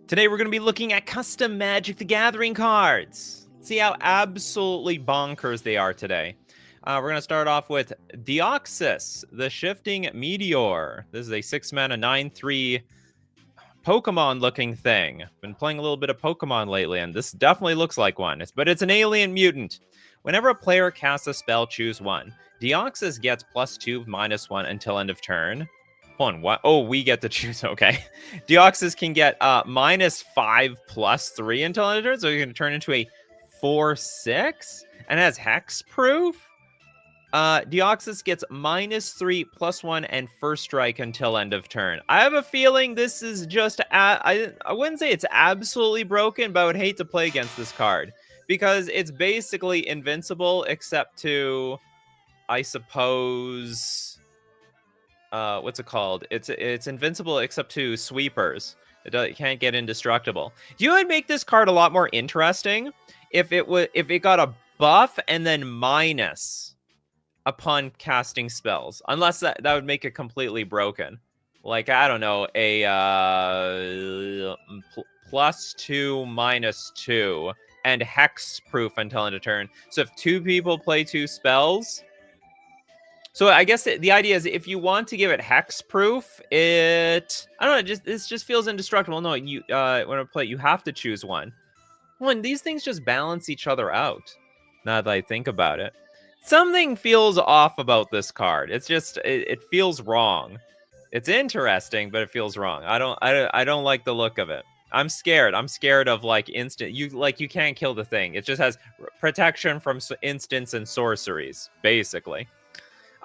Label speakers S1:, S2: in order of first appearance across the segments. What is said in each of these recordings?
S1: Today we're going to be looking at custom Magic the Gathering cards. See how absolutely bonkers they are today. We're going to start off with Deoxys, the Shifting Meteor. This is a 6-mana 9/3 Pokemon-looking thing. Been playing a little bit of Pokemon lately, and this definitely looks like one. But it's an alien mutant. Whenever a player casts a spell, choose one. Deoxys gets +2/-1 until end of turn. Hold on, what? Oh, we get to choose. Okay. Deoxys can get -5/+3 until end of turn, so you can turn into a 4/6 and has hexproof. Deoxys gets -3/+1 and first strike until end of turn. I have a feeling this is just I wouldn't say it's absolutely broken, but I would hate to play against this card because it's basically invincible except to, I suppose, what's it called? It's invincible except to sweepers. It can't get indestructible. Do you would make this card a lot more interesting if it got a buff and then minus upon casting spells? Unless that would make it completely broken. Like, I don't know, a +2 -2 and hexproof until end of turn. So if two people play two spells. So I guess the idea is if you want to give it hexproof, I don't know, this just feels indestructible. No, you when I play, you have to choose one. Well, these things just balance each other out. Now that I think about it, something feels off about this card. It's just it feels wrong. It's interesting, but it feels wrong. I don't like the look of it. I'm scared. I'm scared of like instant. You can't kill the thing. It just has protection from instants and sorceries, basically.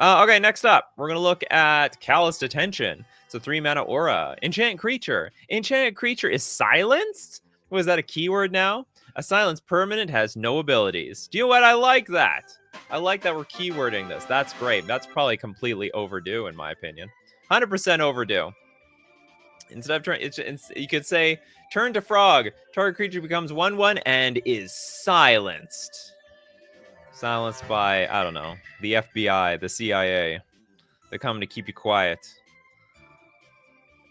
S1: Okay, next up, we're going to look at Calloused Attention. It's a 3-mana aura. Enchanted creature. Enchanted creature is silenced? Was that a keyword now? A silenced permanent has no abilities. Do you know what? I like that. I like that we're keywording this. That's great. That's probably completely overdue, in my opinion. 100% overdue. Instead of turn, you could say, turn to frog. Target creature becomes 1/1 and is silenced. Silenced by, I don't know, the FBI, the CIA. They're coming to keep you quiet.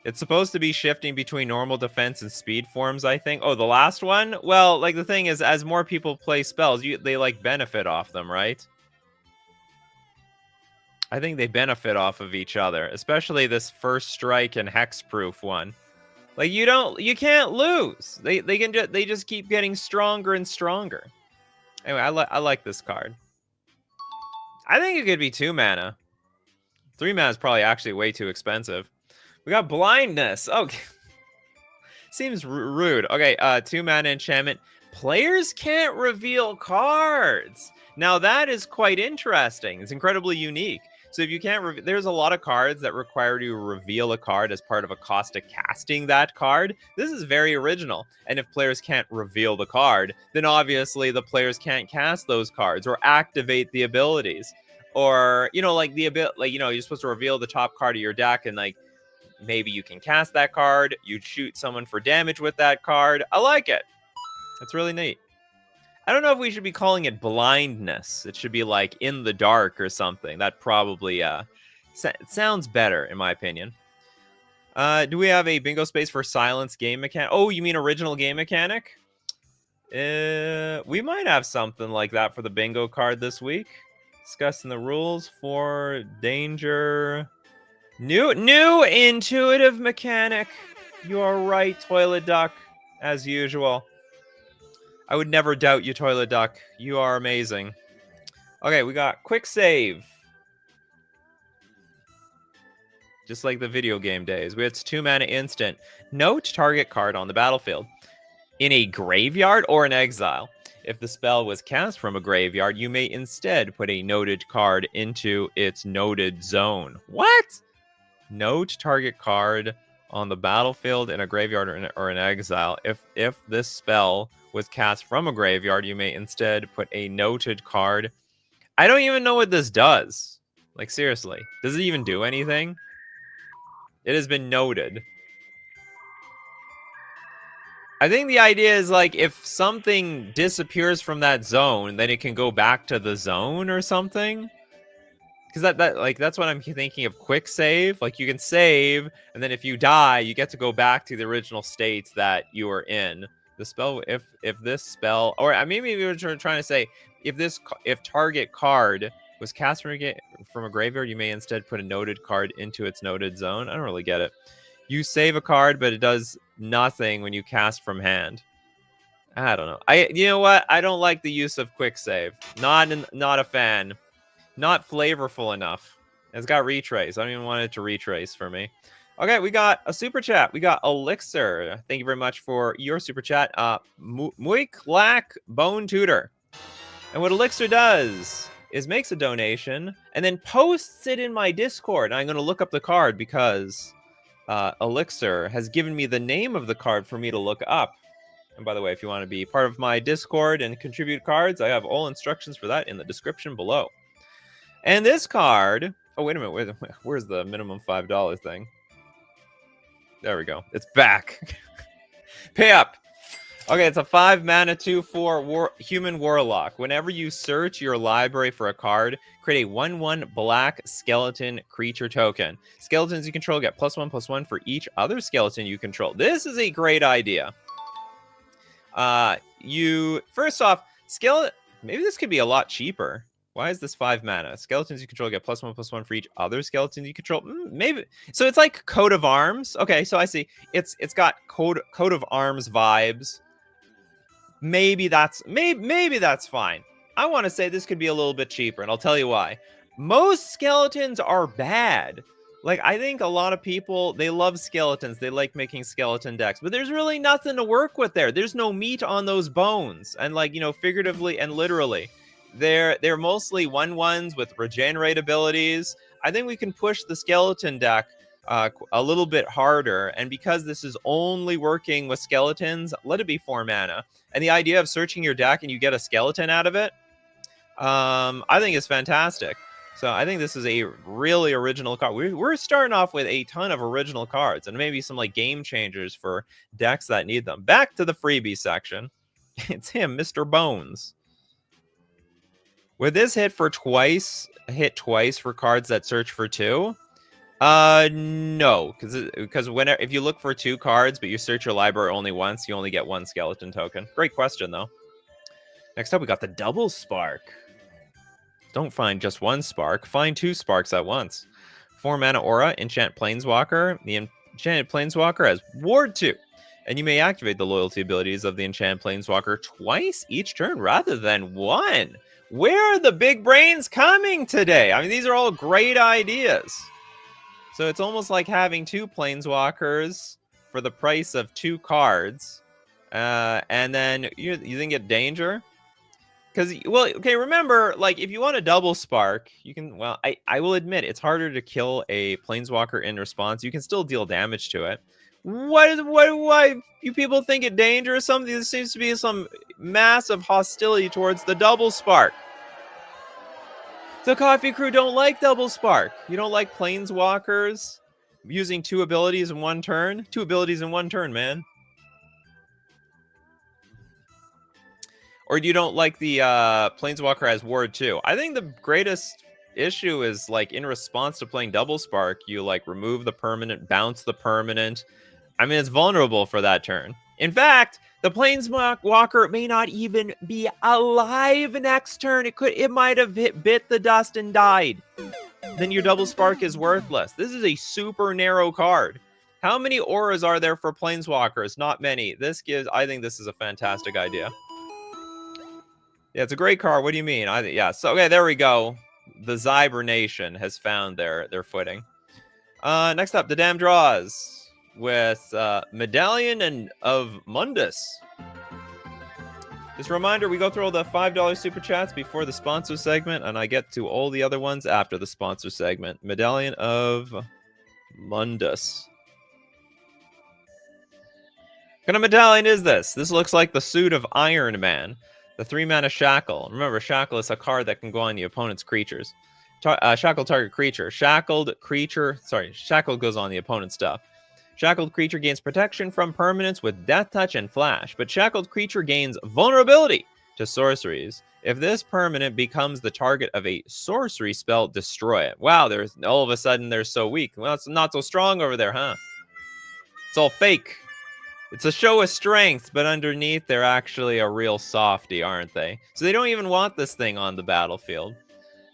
S1: It's supposed to be shifting between normal defense and speed forms, I think. Oh, the last one? Well, like, the thing is, as more people play spells, they, like, benefit off them, right? I think they benefit off of each other, especially this first strike and hexproof one. Like, you can't lose. They just keep getting stronger and stronger. Anyway, I like this card. I think it could be 2 mana. 3 mana is probably actually way too expensive. We got blindness. Okay. Seems rude. Okay, 2 mana enchantment. Players can't reveal cards. Now that is quite interesting. It's incredibly unique. So if you can't, there's a lot of cards that require you to reveal a card as part of a cost of casting that card. This is very original. And if players can't reveal the card, then obviously the players can't cast those cards or activate the abilities. Or, like you're supposed to reveal the top card of your deck and like maybe you can cast that card. You'd shoot someone for damage with that card. I like it. It's really neat. I don't know if we should be calling it blindness. It should be like in the dark or something. That probably sounds better, in my opinion. Do we have a bingo space for silence game mechanic? Oh, you mean original game mechanic? We might have something like that for the bingo card this week. Discussing the rules for danger. New intuitive mechanic. You are right, Toilet Duck, as usual. I would never doubt you, Toilet Duck. You are amazing. Okay, we got quick save. Just like the video game days. It's 2 mana instant. Note target card on the battlefield. In a graveyard or an exile. If the spell was cast from a graveyard, you may instead put a noted card into its noted zone. What? Note target card on the battlefield in a graveyard or an exile. If this spell was cast from a graveyard, you may instead put a noted card. I don't even know what this does. Like, seriously. Does it even do anything? It has been noted. I think the idea is, like, if something disappears from that zone, then it can go back to the zone or something. Because that's what I'm thinking of. Quick save, like you can save, and then if you die, you get to go back to the original state that you were in. The spell, if this spell, or maybe we were trying to say, if target card was cast from a graveyard, you may instead put a noted card into its noted zone. I don't really get it. You save a card, but it does nothing when you cast from hand. I don't know. You know what? I don't like the use of quick save. Not a fan. Not flavorful enough. It's got retrace. I don't even want it to retrace for me. Okay, we got a super chat. We got Elixir. Thank you very much for your super chat. Muiklak Bone Tutor. And what Elixir does is makes a donation and then posts it in my Discord. And I'm going to look up the card because Elixir has given me the name of the card for me to look up. And by the way, if you want to be part of my Discord and contribute cards, I have all instructions for that in the description below. And this card... Oh, wait a minute. Where's the minimum $5 thing? There we go. It's back. Pay up. Okay, it's a 5-mana 2/4 human warlock. Whenever you search your library for a card, create a 1/1 black skeleton creature token. Skeletons you control get +1/+1 for each other skeleton you control. This is a great idea. First off, maybe this could be a lot cheaper. Why is this 5 mana? Skeletons you control get +1/+1 for each other skeleton you control. Maybe. So it's like Coat of Arms. Okay, so I see. It's got Coat of Arms vibes. Maybe that's fine. I want to say this could be a little bit cheaper, and I'll tell you why. Most skeletons are bad. Like, I think a lot of people, they love skeletons. They like making skeleton decks. But there's really nothing to work with there. There's no meat on those bones. And, like, you know, figuratively and literally. They're mostly 1/1s with regenerate abilities. I think we can push the skeleton deck a little bit harder. And because this is only working with skeletons, let it be 4 mana. And the idea of searching your deck and you get a skeleton out of it, I think is fantastic. So I think this is a really original card. We're starting off with a ton of original cards and maybe some like game changers for decks that need them. Back to the freebie section. It's him, Mr. Bones. Would this hit twice for cards that search for 2? No, because if you look for 2 cards, but you search your library only once, you only get 1 skeleton token. Great question, though. Next up, we got the double spark. Don't find just 1 spark, find 2 sparks at once. 4 mana aura, enchant planeswalker. The enchanted planeswalker has ward 2. And you may activate the loyalty abilities of the enchanted planeswalker twice each turn rather than 1. Where are the big brains coming today? I mean, these are all great ideas. So it's almost like having 2 planeswalkers for the price of 2 cards. And then you think it danger? Because, well, okay, remember, like, if you want a double spark, you can, well, I will admit, it's harder to kill a planeswalker in response. You can still deal damage to it. Why you people think it danger or something? There seems to be some massive hostility towards the double spark. The Coffee Crew don't like double spark. You don't like planeswalkers using 2 abilities in 1 turn? 2 abilities in 1 turn, man. Or you don't like the planeswalker as ward 2. I think the greatest issue is, like, in response to playing double spark, you, like, remove the permanent, bounce the permanent. I mean, it's vulnerable for that turn. In fact, the planeswalker may not even be alive next turn. It might have bit the dust and died. Then your double spark is worthless. This is a super narrow card. How many auras are there for planeswalkers? Not many. I think this is a fantastic idea. Yeah, it's a great card. What do you mean? Yeah, so okay, there we go. The Zybernation has found their footing. Next up, the Damn Draws with Medallion of Mundus. Just a reminder, we go through all the $5 super chats before the sponsor segment, and I get to all the other ones after the sponsor segment. Medallion of Mundus. What kind of medallion is this? This looks like the suit of Iron Man. The 3 mana Shackle. Remember, Shackle is a card that can go on the opponent's creatures. Shackled target creature. Shackled goes on the opponent's stuff. Shackled creature gains protection from permanents with Death Touch and Flash, but Shackled creature gains vulnerability to sorceries. If this permanent becomes the target of a sorcery spell, destroy it. Wow, there's all of a sudden they're so weak. Well, it's not so strong over there, huh? It's all fake. It's a show of strength, but underneath they're actually a real softy, aren't they? So they don't even want this thing on the battlefield.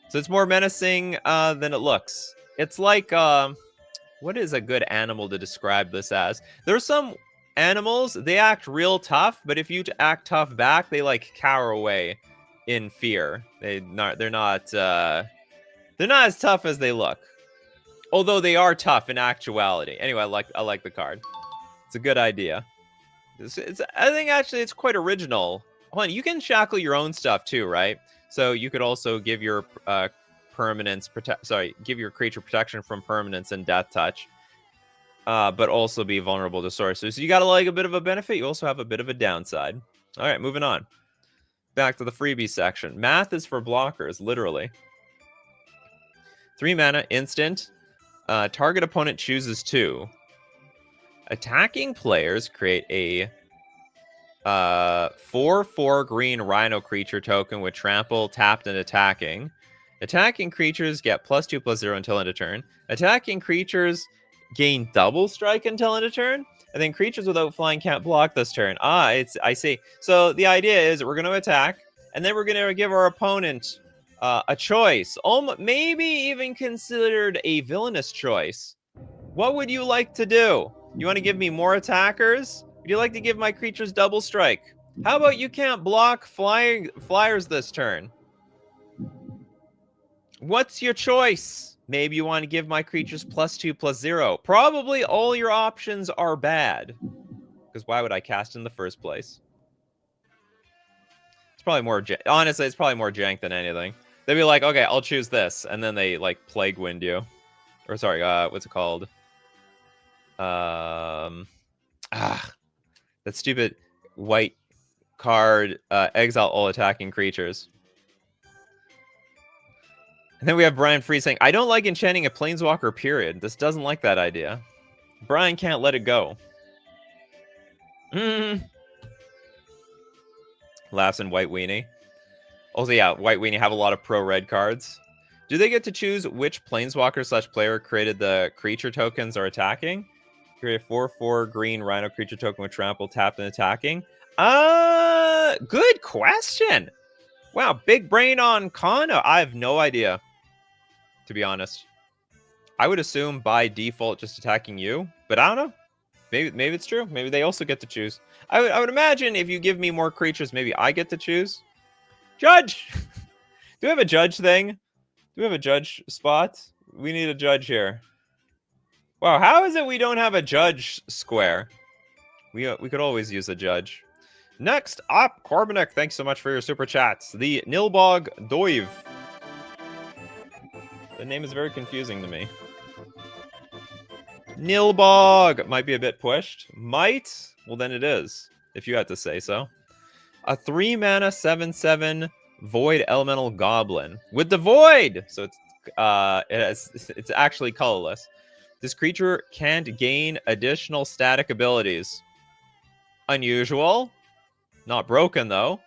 S1: So it's more menacing than it looks. It's like, what is a good animal to describe this as? There's some animals, they act real tough, but if you act tough back, they like cower away in fear. They're not as tough as they look. Although they are tough in actuality. Anyway, I like the card. It's a good idea. I think actually it's quite original. Hold on, you can shackle your own stuff too, right? So you could also give your give your creature protection from permanents and death touch, but also be vulnerable to sorcery. So you got like a bit of a benefit. You also have a bit of a downside. All right, moving on. Back to the freebie section. Math is for blockers, literally. 3 mana, instant. Target opponent chooses 2. Attacking players create a 4/4 green rhino creature token with trample, tapped, and attacking. Attacking creatures get +2/+0 until end of turn. Attacking creatures gain double strike until end of turn. And then creatures without flying can't block this turn. I see. So the idea is we're going to attack, and then we're going to give our opponent a choice. Maybe even considered a villainous choice. What would you like to do? You want to give me more attackers? Would you like to give my creatures double strike? How about you can't block flyers this turn? What's your choice? Maybe you want to give my creatures +2/+0. Probably all your options are bad. Because why would I cast in the first place? It's probably more... Honestly, it's probably more jank than anything. They'd be like, okay, I'll choose this. And then they, like, Plague Wind you. Or, sorry, what's it called? That stupid white card, exile all attacking creatures. And then we have Brian Free saying, I don't like enchanting a planeswalker, period. This doesn't like that idea. Brian can't let it go. Laughs in White Weenie. Also, yeah, White Weenie have a lot of pro-red cards. Do they get to choose which planeswalker/player created the creature tokens are attacking? Create a 4/4 green rhino creature token with trample, tapped, and attacking. Good question. Wow, big brain on Kano. I have no idea, to be honest. I would assume by default just attacking you, but I don't know. Maybe it's true. Maybe they also get to choose. I would imagine if you give me more creatures, maybe I get to choose. Judge! Do we have a judge thing? Do we have a judge spot? We need a judge here. Wow, how is it we don't have a judge square? We could always use a judge. Next up, Corbinek, thanks so much for your super chats. The Nilbog Doiv. The name is very confusing to me. Nilbog might be a bit pushed. Might? Well, then it is, if you had to say so. A 3 mana 7/7 Void Elemental Goblin with the Void. So it's actually colorless. This creature can't gain additional static abilities. Unusual. Not broken, though.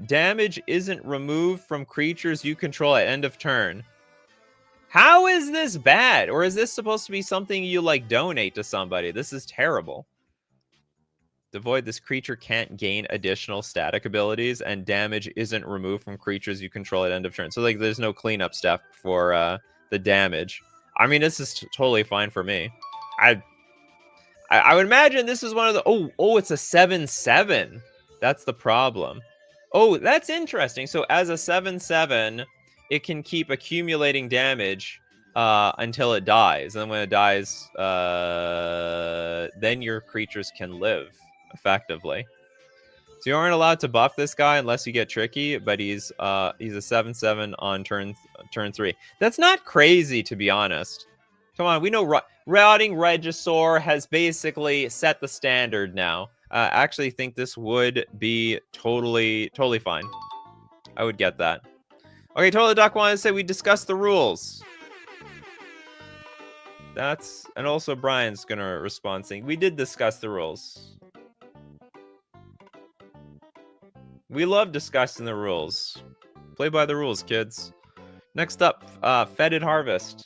S1: Damage isn't removed from creatures you control at end of turn. How is this bad? Or is this supposed to be something you, like, donate to somebody? This is terrible. Devoid, this creature can't gain additional static abilities, and damage isn't removed from creatures you control at end of turn. So, like, there's no cleanup step for the damage. I mean, this is totally fine for me. I would imagine this is one of the... Oh, it's a 7/7. That's the problem. Oh, that's interesting. So as a 7/7, it can keep accumulating damage until it dies. And then when it dies, then your creatures can live, effectively. So you aren't allowed to buff this guy unless you get tricky, but he's a 7/7 on turn 3. That's not crazy, to be honest. Come on, we know Routing Regisaur has basically set the standard now. I actually think this would be totally fine. I would get that. Okay, Totally Duck wanted to say we discussed the rules. And also Brian's gonna respond saying we did discuss the rules. We love discussing the rules. Play by the rules, kids. Next up, Fetid Harvest.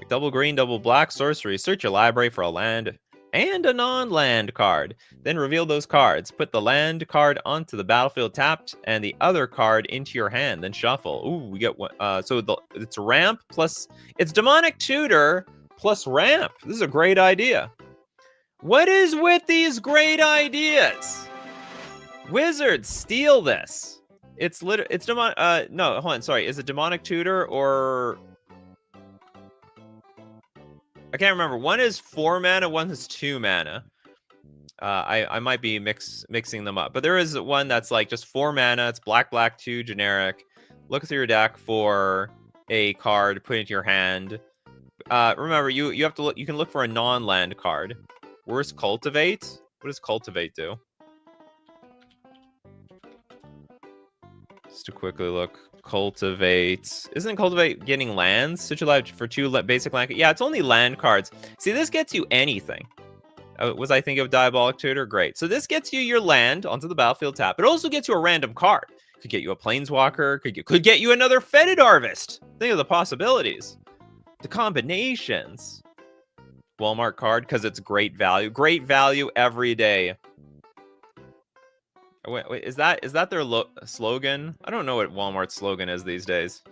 S1: Double green, double black sorcery. Search your library for a land and a non-land card. Then reveal those cards. Put the land card onto the battlefield tapped and the other card into your hand. Then shuffle. Ooh, we get one. It's ramp plus... It's Demonic Tutor plus ramp. This is a great idea. What is with these great ideas? Wizards, steal this. It's demon... no, hold on, sorry. Is it Demonic Tutor or... I can't remember. One is 4 mana, one is 2 mana. I might be mixing them up. But there is one that's like just 4 mana. It's black, black, 2 generic. Look through your deck for a card, put it into your hand. Remember, you have to look. You can look for a non-land card. Where's Cultivate? What does Cultivate do? Just to quickly look. Cultivate. Isn't Cultivate getting lands? Such a lot for 2 basic land. Yeah, it's only land cards. See, this gets you anything. Was I thinking of Diabolic Tutor? Great. So this gets you your land onto the battlefield tap. It also gets you a random card. Could get you a Planeswalker. Could get you another Fetid Harvest. Think of the possibilities. The combinations. Walmart card because it's great value. Great value every day. Wait, is that their slogan? I don't know what Walmart's slogan is these days.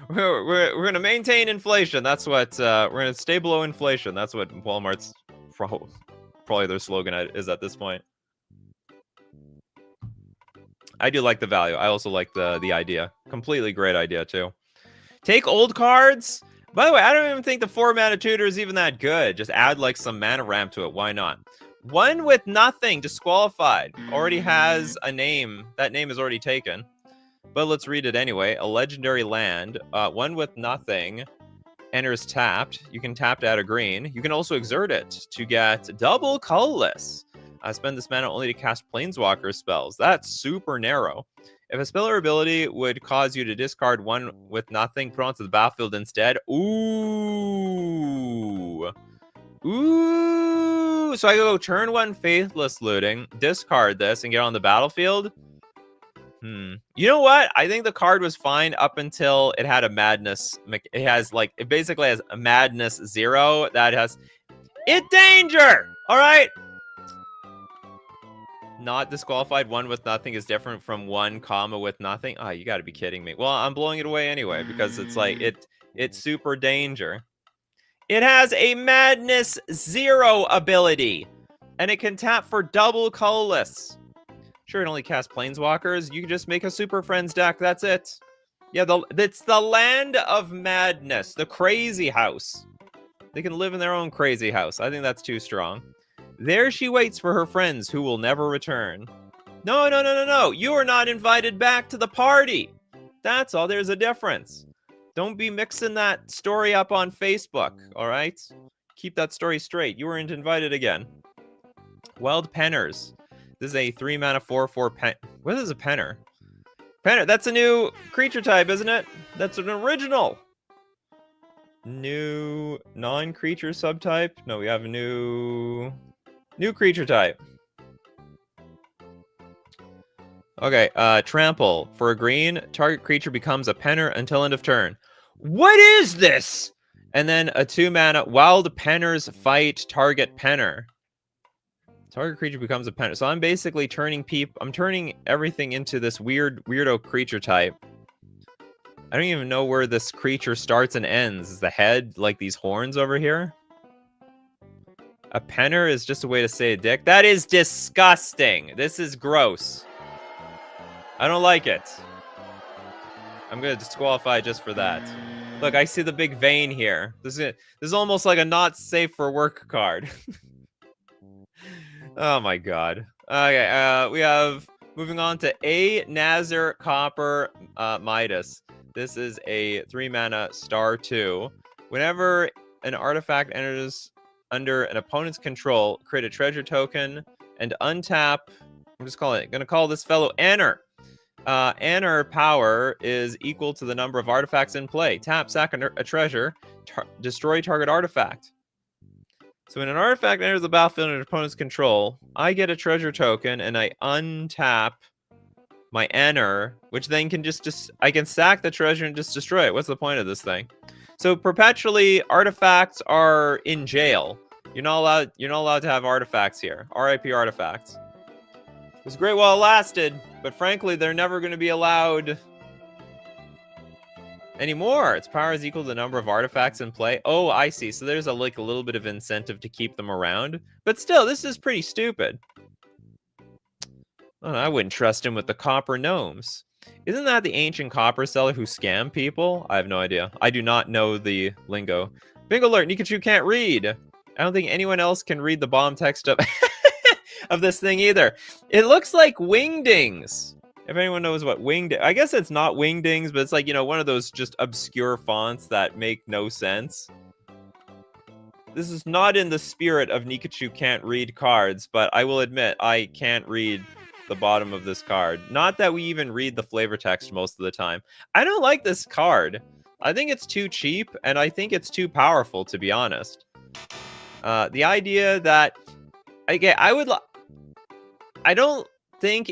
S1: we're gonna maintain inflation. That's what we're gonna stay below inflation. That's what Walmart's probably their slogan is at this point. I do like the value. I also like the idea. Completely great idea too. Take old cards. By the way, I don't even think the 4 mana tutor is even that good. Just add like some mana ramp to it. Why not? One with nothing, disqualified. Already has a name. That name is already taken. But let's read it anyway. A legendary land. One with nothing. Enters tapped. You can tap to add a green. You can also exert it to get double colorless. Spend this mana only to cast Planeswalker spells. That's super narrow. If a spell or ability would cause you to discard one with nothing, put onto the battlefield instead. Ooh. Ooh, so I go turn 1 Faithless Looting, discard this, and get on the battlefield. You know what? I think the card was fine up until it had a madness. It has like, it basically has a madness 0 that has it danger. All right. Not disqualified. 1 with nothing is different from 1 comma with nothing. Oh, you got to be kidding me. Well, I'm blowing it away anyway because it's like it's super danger. It has a Madness 0 ability, and it can tap for double colorless. Sure, it only casts Planeswalkers. You can just make a Super Friends deck. That's it. Yeah, it's the land of madness, the crazy house. They can live in their own crazy house. I think that's too strong. There she waits for her friends who will never return. No, no, no, no, no. You are not invited back to the party. That's all. There's a difference. Don't be mixing that story up on Facebook, all right? Keep that story straight. You weren't invited again. Wild Penners. This is a 3 mana 4/4 pen. What is a penner? Penner. That's a new creature type, isn't it? That's an original. New non-creature subtype. No, we have a new creature type. Okay, trample. For a green, target creature becomes a penner until end of turn. What is this? And then a 2 mana wild penners fight target penner. Target creature becomes a penner. So I'm basically turning I'm turning everything into this weirdo creature type. I don't even know where this creature starts and ends. Is the head like these horns over here? A penner is just a way to say a dick. That is disgusting. This is gross. I don't like it. I'm gonna disqualify just for that. Look, I see the big vein here. This is almost like a not safe for work card. Oh my god. Okay, we have moving on to a Nazir Copper Midas. This is a 3 mana star 2. Whenever an artifact enters under an opponent's control, create a treasure token and untap. I'm just gonna call this fellow Anner. Anner power is equal to the number of artifacts in play. Tap, sack a treasure, destroy target artifact. So when an artifact enters the battlefield under opponent's control, I get a treasure token and I untap my enter, which then can I can sack the treasure and just destroy it. What's the point of this thing? So perpetually, artifacts are in jail. You're not allowed to have artifacts here. RIP artifacts. It was great while it lasted, but frankly, they're never going to be allowed anymore. Its power is equal to the number of artifacts in play. Oh, I see. So there's a little bit of incentive to keep them around. But still, this is pretty stupid. Oh, I wouldn't trust him with the copper gnomes. Isn't that the ancient copper seller who scammed people? I have no idea. I do not know the lingo. Bingo alert, Nikachu can't read. I don't think anyone else can read the bomb text of this thing either. It looks like wingdings. If anyone knows what I guess it's not wingdings, but it's like, one of those just obscure fonts that make no sense. This is not in the spirit of Nikachu can't read cards, but I will admit I can't read the bottom of this card. Not that we even read the flavor text most of the time. I don't like this card. I think it's too cheap, and I think it's too powerful, to be honest. The idea that I don't think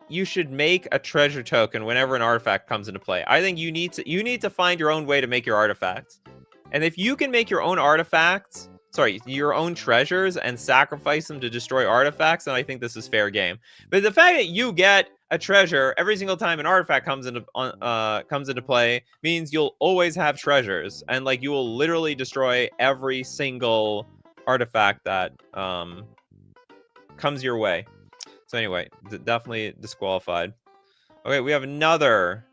S1: you should make a treasure token whenever an artifact comes into play. I think you need to find your own way to make your artifacts. And if you can make your own artifacts, your own treasures and sacrifice them to destroy artifacts, then I think this is fair game. But the fact that you get a treasure every single time an artifact comes into play means you'll always have treasures, and you will literally destroy every single artifact that comes your way. So anyway, definitely disqualified. Okay, we have a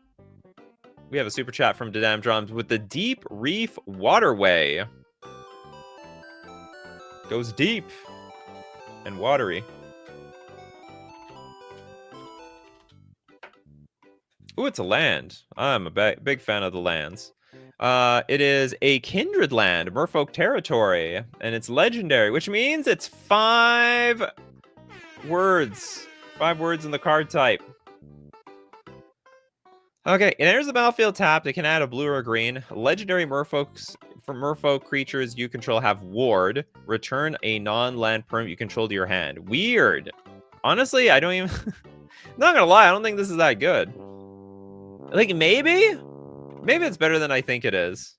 S1: super chat from Dadam Drums with the Deep Reef Waterway. Goes deep and watery. Ooh, it's a land. I'm a big fan of the lands. It is a kindred land, Merfolk territory, and it's legendary, which means it's 5 words. 5 words in the card type. Okay, it enters the battlefield tapped. It can add a blue or a green. Legendary Merfolk creatures you control have ward. Return a non-land permanent you control to your hand. Weird. Honestly, I don't even... Not gonna lie, I don't think this is that good. Maybe it's better than I think it is.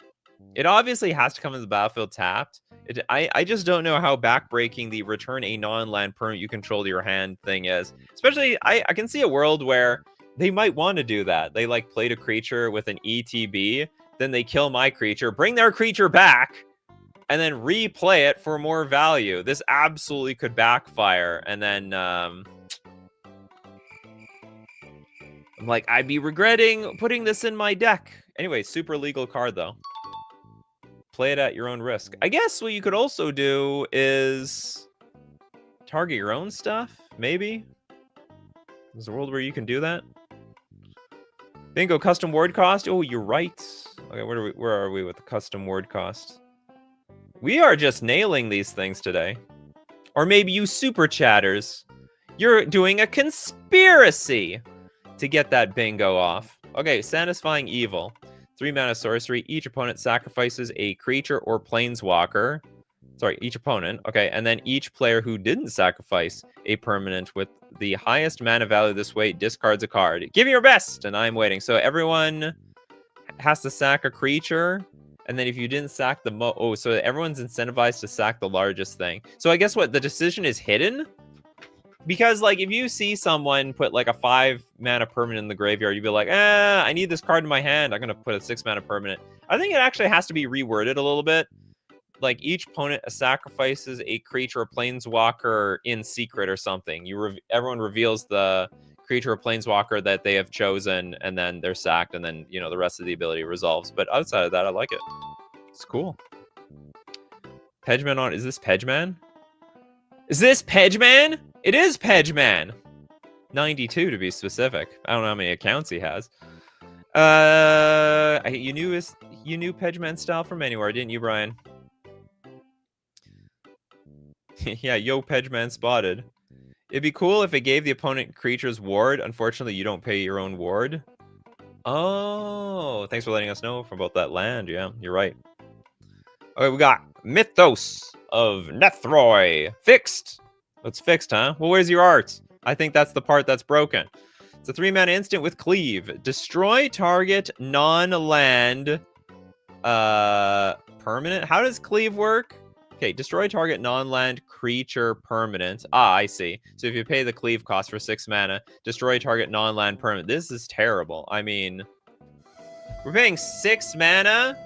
S1: It obviously has to come in the battlefield tapped. I just don't know how backbreaking the return a non-land permanent you control to your hand thing is. Especially, I can see a world where they might want to do that. They played a creature with an ETB, then they kill my creature, bring their creature back, and then replay it for more value. This absolutely could backfire, and then I'm I'd be regretting putting this in my deck. Anyway, super legal card though. Play it at your own risk. I guess what you could also do is target your own stuff, maybe. There's a world where you can do that. Bingo, custom word cost. Oh, you're right. Okay, where are we with the custom word cost? We are just nailing these things today. Or maybe you super chatters, you're doing a conspiracy to get that bingo off. Okay, satisfying evil. 3 mana sorcery. Each opponent sacrifices a creature or planeswalker. Sorry, each opponent. Okay, and then each player who didn't sacrifice a permanent with the highest mana value this way discards a card. Give your best, and I'm waiting. So everyone has to sack a creature, and then if you didn't sack the so everyone's incentivized to sack the largest thing. So I guess what the decision is hidden, because if you see someone put a 5 mana permanent in the graveyard, you'd be like, I need this card in my hand. I'm gonna put a 6 mana permanent. I think it actually has to be reworded a little bit. Each opponent sacrifices a creature or planeswalker in secret or something. Everyone reveals the creature or planeswalker that they have chosen, and then they're sacked, and then the rest of the ability resolves. But outside of that, I like it. It's cool. Pedgeman on. Is this Pedgeman? Is this Pedgeman? It is Pedgeman. 92 to be specific. I don't know how many accounts he has. You knew Pedgeman style from anywhere, didn't you, Brian? Yeah, yo, Pedgeman spotted. It'd be cool if it gave the opponent creature's ward. Unfortunately, you don't pay your own ward. Oh, thanks for letting us know about that land. Yeah, you're right. Okay, we got Mythos of Nethroi. Fixed. It's fixed, huh? Well, where's your art? I think that's the part that's broken. It's a 3-mana instant with Cleave. Destroy target non-land permanent. How does Cleave work? Okay, destroy target non-land creature permanent. Ah, I see. So if you pay the Cleave cost for 6 mana, destroy target non-land permanent. This is terrible. I mean, we're paying 6 mana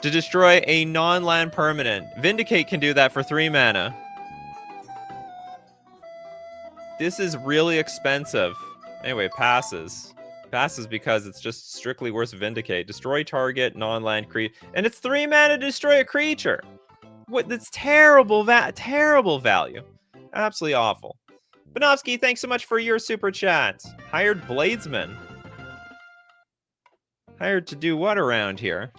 S1: to destroy a non-land permanent. Vindicate can do that for 3 mana. This is really expensive. Anyway, passes. Passes because it's just strictly worse Vindicate. Destroy target non-land creature. And it's 3 mana to destroy a creature. What? That's terrible, terrible value. Absolutely awful. Banovsky, thanks so much for your super chat. Hired Bladesman. Hired to do what around here?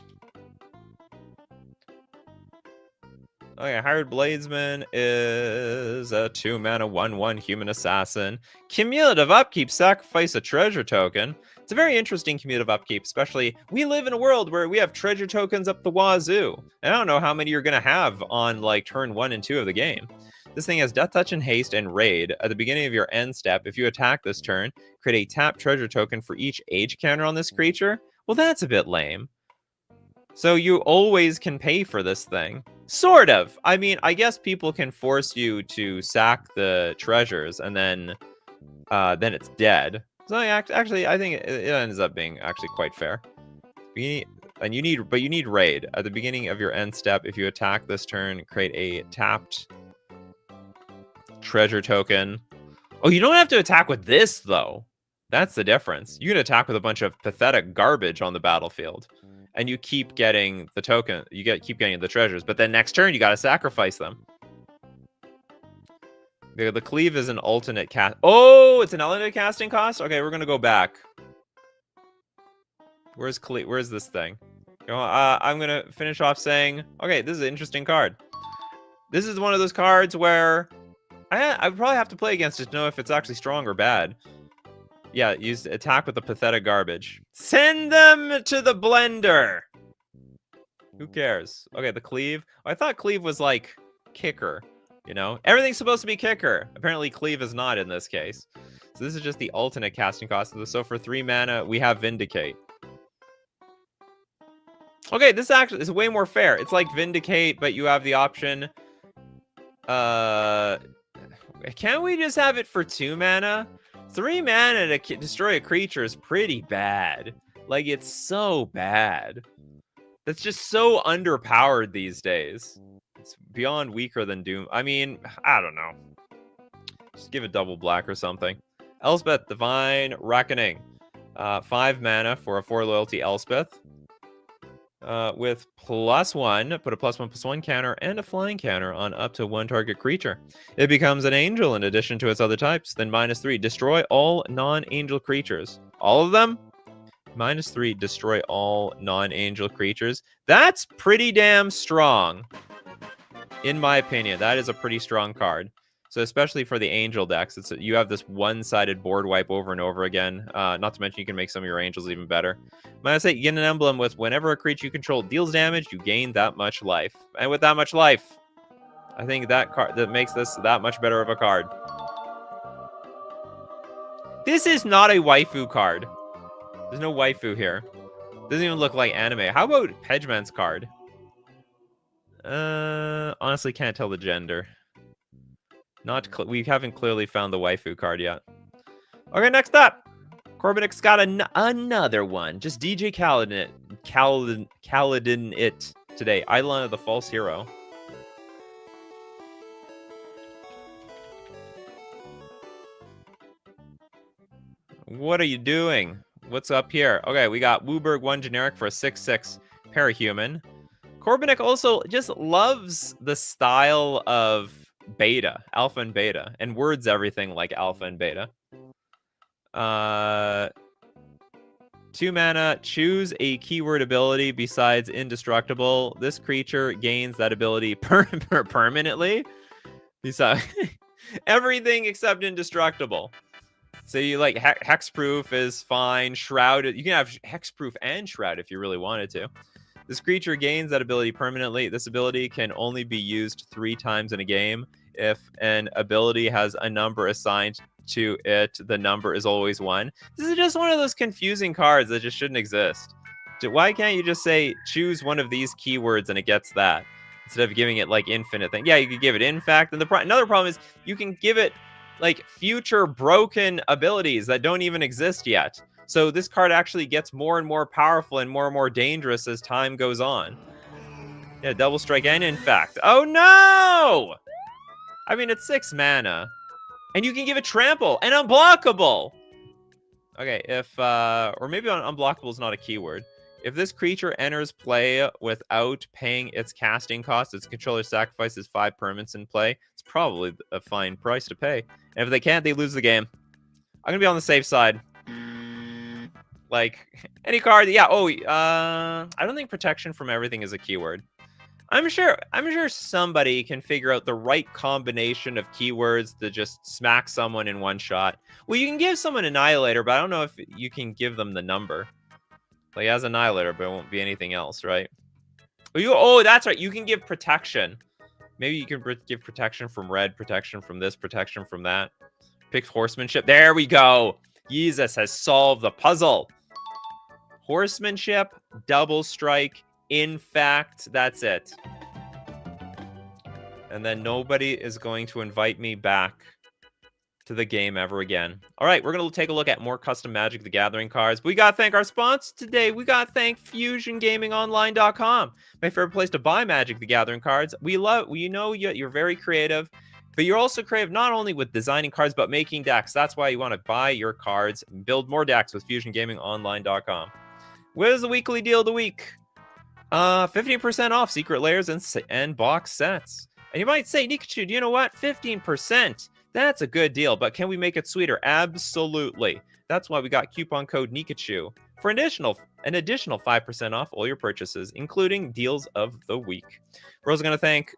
S1: Okay, Hired Bladesman is a 2-mana 1/1 human assassin. Cumulative upkeep, sacrifice a treasure token. It's a very interesting cumulative upkeep, especially we live in a world where we have treasure tokens up the wazoo. And I don't know how many you're going to have on like turn 1 and 2 of the game. This thing has Death Touch and Haste and Raid. At the beginning of your end step, if you attack this turn, create a tap treasure token for each age counter on this creature. Well, that's a bit lame. So you always can pay for this thing. Sort of. I mean, I guess people can force you to sack the treasures and then it's dead. So actually, I think it ends up being actually quite fair. You need raid at the beginning of your end step. If you attack this turn, create a tapped treasure token. Oh, you don't have to attack with this though. That's the difference. You can attack with a bunch of pathetic garbage on the battlefield. And you keep getting the token. Keep getting the treasures. But then next turn, you got to sacrifice them. The Cleave is an alternate cast. Oh, it's an alternate casting cost? Okay, we're going to go back. Where's Cleave? Where's this thing? I'm going to finish off saying, okay, this is an interesting card. This is one of those cards where I would probably have to play against it to know if it's actually strong or bad. Yeah, use attack with the pathetic garbage. Send them to the blender. Who cares? Okay, the Cleave. I thought Cleave was like kicker, you know? Everything's supposed to be kicker. Apparently Cleave is not in this case. So this is just the alternate casting cost. So for 3 mana, we have Vindicate. Okay, this actually is way more fair. It's like Vindicate, but you have the option. Can't we just have it for 2 mana? 3 mana to destroy a creature is pretty bad. Like, it's so bad. That's just so underpowered these days. It's beyond weaker than Doom. I mean, I don't know. Just give it double black or something. Elspeth, Divine Reckoning. 5 mana for a 4 loyalty Elspeth. With +1, put a +1/+1 counter and a flying counter on up to 1 target creature. It becomes an angel in addition to its other types. Then -3, destroy all non-angel creatures. All of them? -3, destroy all non-angel creatures. That's pretty damn strong. In my opinion, that is a pretty strong card. So especially for the angel decks, you have this one-sided board wipe over and over again. Not to mention you can make some of your angels even better. -8, you get an emblem with whenever a creature you control deals damage, you gain that much life. And with that much life, I think that makes this that much better of a card. This is not a waifu card. There's no waifu here. Doesn't even look like anime. How about Pejman's card? Honestly, can't tell the gender. We haven't clearly found the waifu card yet. Okay, next up. Corbinick's got another one. Just DJ Kaladin it today. Eidolon of the False Hero. What are you doing? What's up here? Okay, we got Wooburg 1 generic for a 6/6 parahuman. Corbinick also just loves the style of beta, alpha and beta, and words everything like alpha and beta. 2 mana, choose a keyword ability besides indestructible. This creature gains that ability permanently. Besides everything except indestructible. So you like hexproof is fine. Shrouded, you can have hexproof and shroud if you really wanted to. This creature gains that ability permanently. This ability can only be used 3 times in a game. If an ability has a number assigned to it, the number is always 1. This is just one of those confusing cards that just shouldn't exist. Why can't you just say, choose one of these keywords and it gets that? Instead of giving it like infinite thing. Yeah, you could give it in fact. And another problem is you can give it like future broken abilities that don't even exist yet. So this card actually gets more and more powerful and more dangerous as time goes on. Yeah, double strike and in fact. Oh no! I mean, it's 6 mana. And you can give it trample and unblockable. Okay, if or maybe unblockable is not a keyword. If this creature enters play without paying its casting cost, its controller sacrifices 5 permanents in play. It's probably a fine price to pay. And if they can't, they lose the game. I'm gonna be on the safe side. Like any card, yeah. Oh, I don't think protection from everything is a keyword. I'm sure somebody can figure out the right combination of keywords to just smack someone in one shot. Well, you can give someone Annihilator, but I don't know if you can give them the number. Like, as Annihilator, but it won't be anything else, right? Oh, that's right. You can give protection. Maybe you can give protection from red, protection from this, protection from that. Pick horsemanship. There we go. Jesus has solved the puzzle. Horsemanship, double strike. In fact, that's it. And then nobody is going to invite me back to the game ever again. All right, we're going to take a look at more custom Magic the Gathering cards. But we got to thank our sponsor today. We got to thank FusionGamingOnline.com, my favorite place to buy Magic the Gathering cards. We know you're very creative, but you're also creative not only with designing cards, but making decks. That's why you want to buy your cards and build more decks with FusionGamingOnline.com. What is the weekly deal of the week? 15% off Secret Layers and box sets. And you might say, Nikachu, do you know what? 15%. That's a good deal, but can we make it sweeter? Absolutely. That's why we got coupon code Nikachu for an additional 5% off all your purchases, including deals of the week. We're also going to thank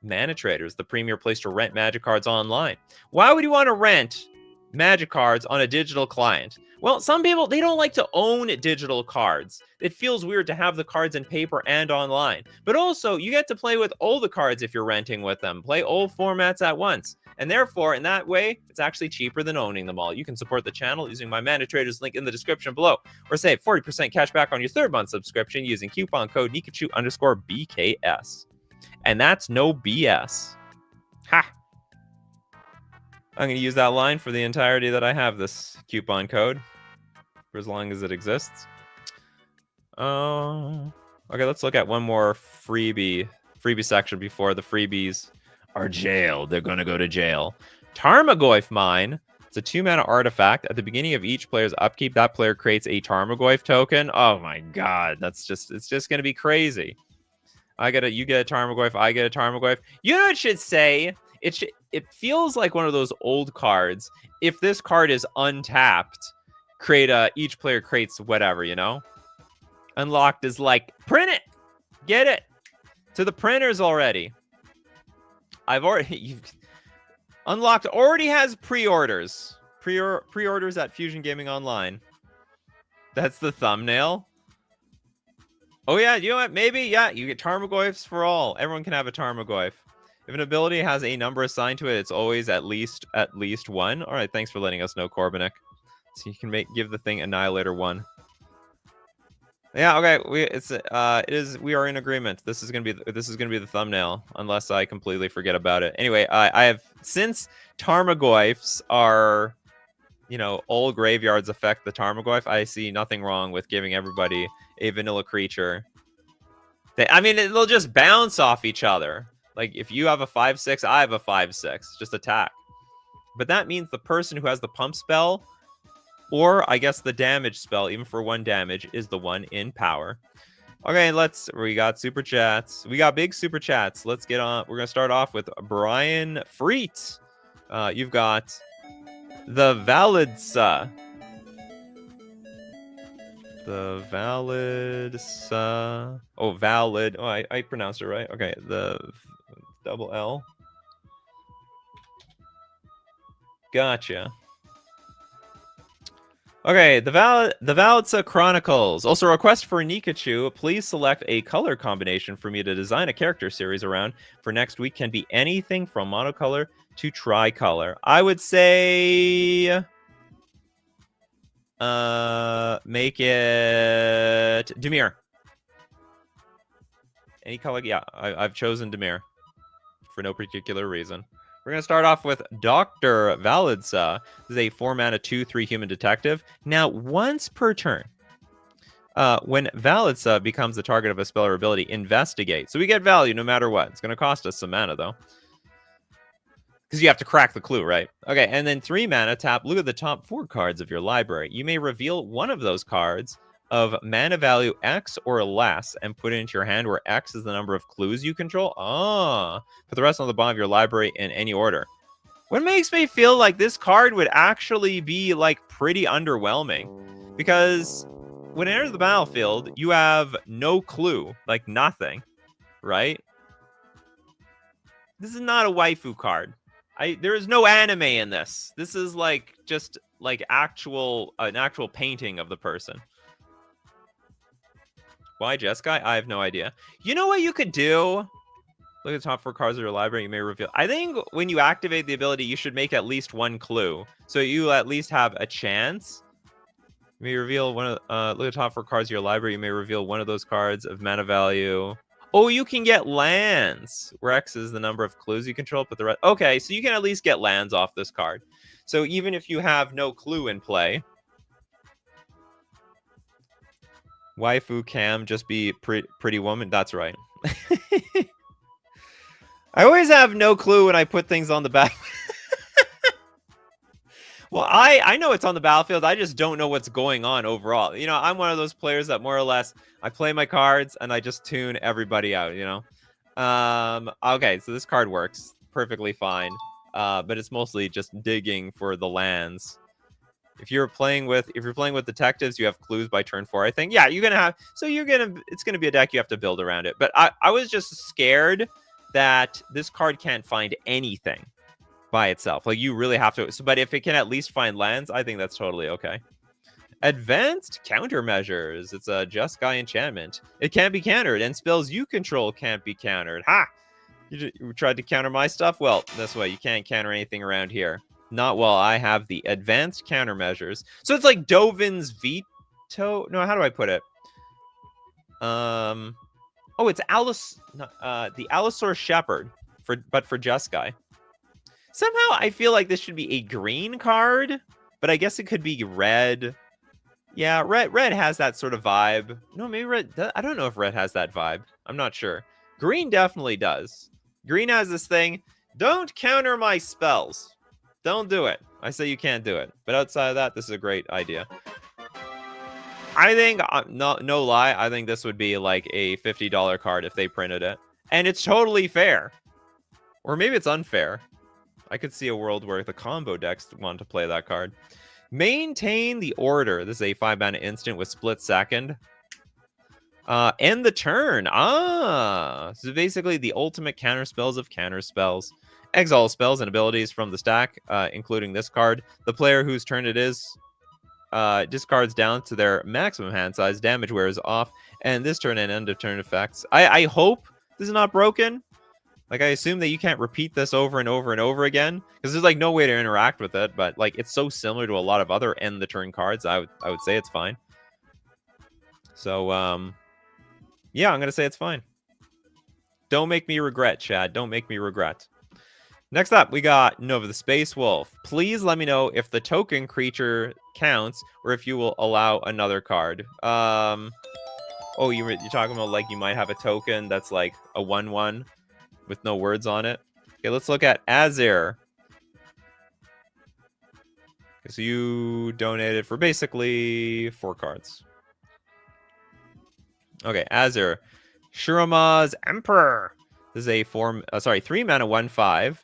S1: Mana Traders, the premier place to rent Magic cards online. Why would you want to rent Magic cards on a digital client? Well, some people, they don't like to own digital cards. It feels weird to have the cards in paper and online. But also, you get to play with all the cards if you're renting with them. Play all formats at once. And therefore, in that way, it's actually cheaper than owning them all. You can support the channel using my Mana Traders link in the description below. Or save 40% cash back on your 3rd month subscription using coupon code Nikachu_BKS. And that's no BS. Ha! I'm going to use that line for the entirety that I have this coupon code. For as long as it exists. Okay, let's look at one more freebie section before the freebies are jailed. They're going to go to jail. Tarmogoyf Mine. It's a 2-mana artifact. At the beginning of each player's upkeep, that player creates a Tarmogoyf token. Oh my god, it's just going to be crazy. You get a Tarmogoyf, I get a Tarmogoyf. You know what it should say? It feels like one of those old cards. If this card is untapped, each player creates whatever, you know? Unlocked is like, print it! Get it! To the printers already. Unlocked already has pre-orders. Pre-orders at Fusion Gaming Online. That's the thumbnail. Oh yeah, you know what? Maybe, yeah, you get Tarmogoyfs for all. Everyone can have a Tarmogoyf. If an ability has a number assigned to it, it's always at least 1. All right, thanks for letting us know, Corbinik. So you can give the thing Annihilator 1. Yeah, okay. We are in agreement. This is gonna be the thumbnail, unless I completely forget about it. Anyway, I have, since Tarmogoyfs are, all graveyards affect the Tarmogoyf, I see nothing wrong with giving everybody a vanilla creature. They'll just bounce off each other. Like if you have a 5/6, I have a 5/6. Just attack. But that means the person who has the pump spell, or I guess the damage spell, even for 1 damage, is the one in power. Okay, we got super chats. We got big super chats. Let's get on. We're gonna start off with Brian Freet. You've got the Validsa. The Validsa. Oh, Valid. Oh, I pronounced it right. Okay, the double L. Gotcha. Okay, the Valitsa Chronicles. Also, request for Nikachu. Please select a color combination for me to design a character series around for next week. Can be anything from monocolor to tricolor. I would say make it Demir. Any color? Yeah, I've chosen Demir for no particular reason. We're going to start off with Dr. Valitsa. This is a 4-mana 2/3 human detective. Now, once per turn, when Valitsa becomes the target of a spell or ability, investigate. So we get value no matter what. It's going to cost us some mana, though. Because you have to crack the clue, right? Okay, and then 3 mana, tap, look at the top 4 cards of your library. You may reveal one of those cards of mana value X or less and put it into your hand, where X is the number of clues you control. Put the rest on the bottom of your library in any order. What makes me feel like this card would actually be like pretty underwhelming, because when it enters the battlefield, you have no clue, like nothing, right? This is not a waifu card. There is no anime in this. This is like just like an actual painting of the person. Why Jeskai? I have no idea. You know what you could do? Look at the top 4 cards of your library. You may reveal. I think when you activate the ability, you should make at least 1 clue, so you at least have a chance. You may reveal one of. Look at the top 4 cards of your library. You may reveal one of those cards of mana value. Oh, you can get lands, where X is the number of clues you control. But the rest. Okay, so you can at least get lands off this card. So even if you have no clue in play, waifu cam just be pretty woman. That's right. I always have no clue when I put things on the back. Well, I know it's on the battlefield. I just don't know what's going on overall. You know, I'm one of those players that more or less, I play my cards and I just tune everybody out, you know? Okay, so this card works perfectly fine. But it's mostly just digging for the lands. If you're playing with detectives, you have clues by turn 4, I think. Yeah, you're gonna have, so it's gonna be a deck you have to build around it. But I was just scared that this card can't find anything by itself. Like, you really have to. But if it can at least find lands, I think that's totally okay. Advanced countermeasures. It's a Jeskai enchantment. It can't be countered, and spells you control can't be countered. Ha! You tried to counter my stuff? Well, this way, you can't counter anything around here. Not while I have the advanced countermeasures. So it's like Dovin's Veto. No, how do I put it? Oh, it's the Allosaur Shepherd for Jeskai. Somehow I feel like this should be a green card, but I guess it could be red. Yeah, red has that sort of vibe. No, maybe red. I don't know if red has that vibe. I'm not sure. Green definitely does. Green has this thing. Don't counter my spells. Don't do it. I say you can't do it. But outside of that, this is a great idea. I think, no lie, I think this would be like a $50 card if they printed it. And it's totally fair. Or maybe it's unfair. I could see a world where the combo decks want to play that card. Maintain the order. This is a 5-mana instant with split second. End the turn. So basically the ultimate counter spells of counter spells. Exile spells and abilities from the stack, including this card. The player whose turn it is discards down to their maximum hand size. Damage wears off. And this turn and end of turn effects. I hope this is not broken. Like, I assume that you can't repeat this over and over and over again, because there's like no way to interact with it. But like, it's so similar to a lot of other end the turn cards. I would say it's fine. So yeah, I'm gonna say it's fine. Don't make me regret, Chad. Don't make me regret. Next up, we got Nova the Space Wolf. Please let me know if the token creature counts, or if you will allow another card. Oh, you're talking about like you might have a token that's like a 1/1 with no words on it. Okay, let's look at Azir. Okay, so you donated for basically 4 cards. Okay, Azir. Shurama's Emperor. This is a 3-mana 1/5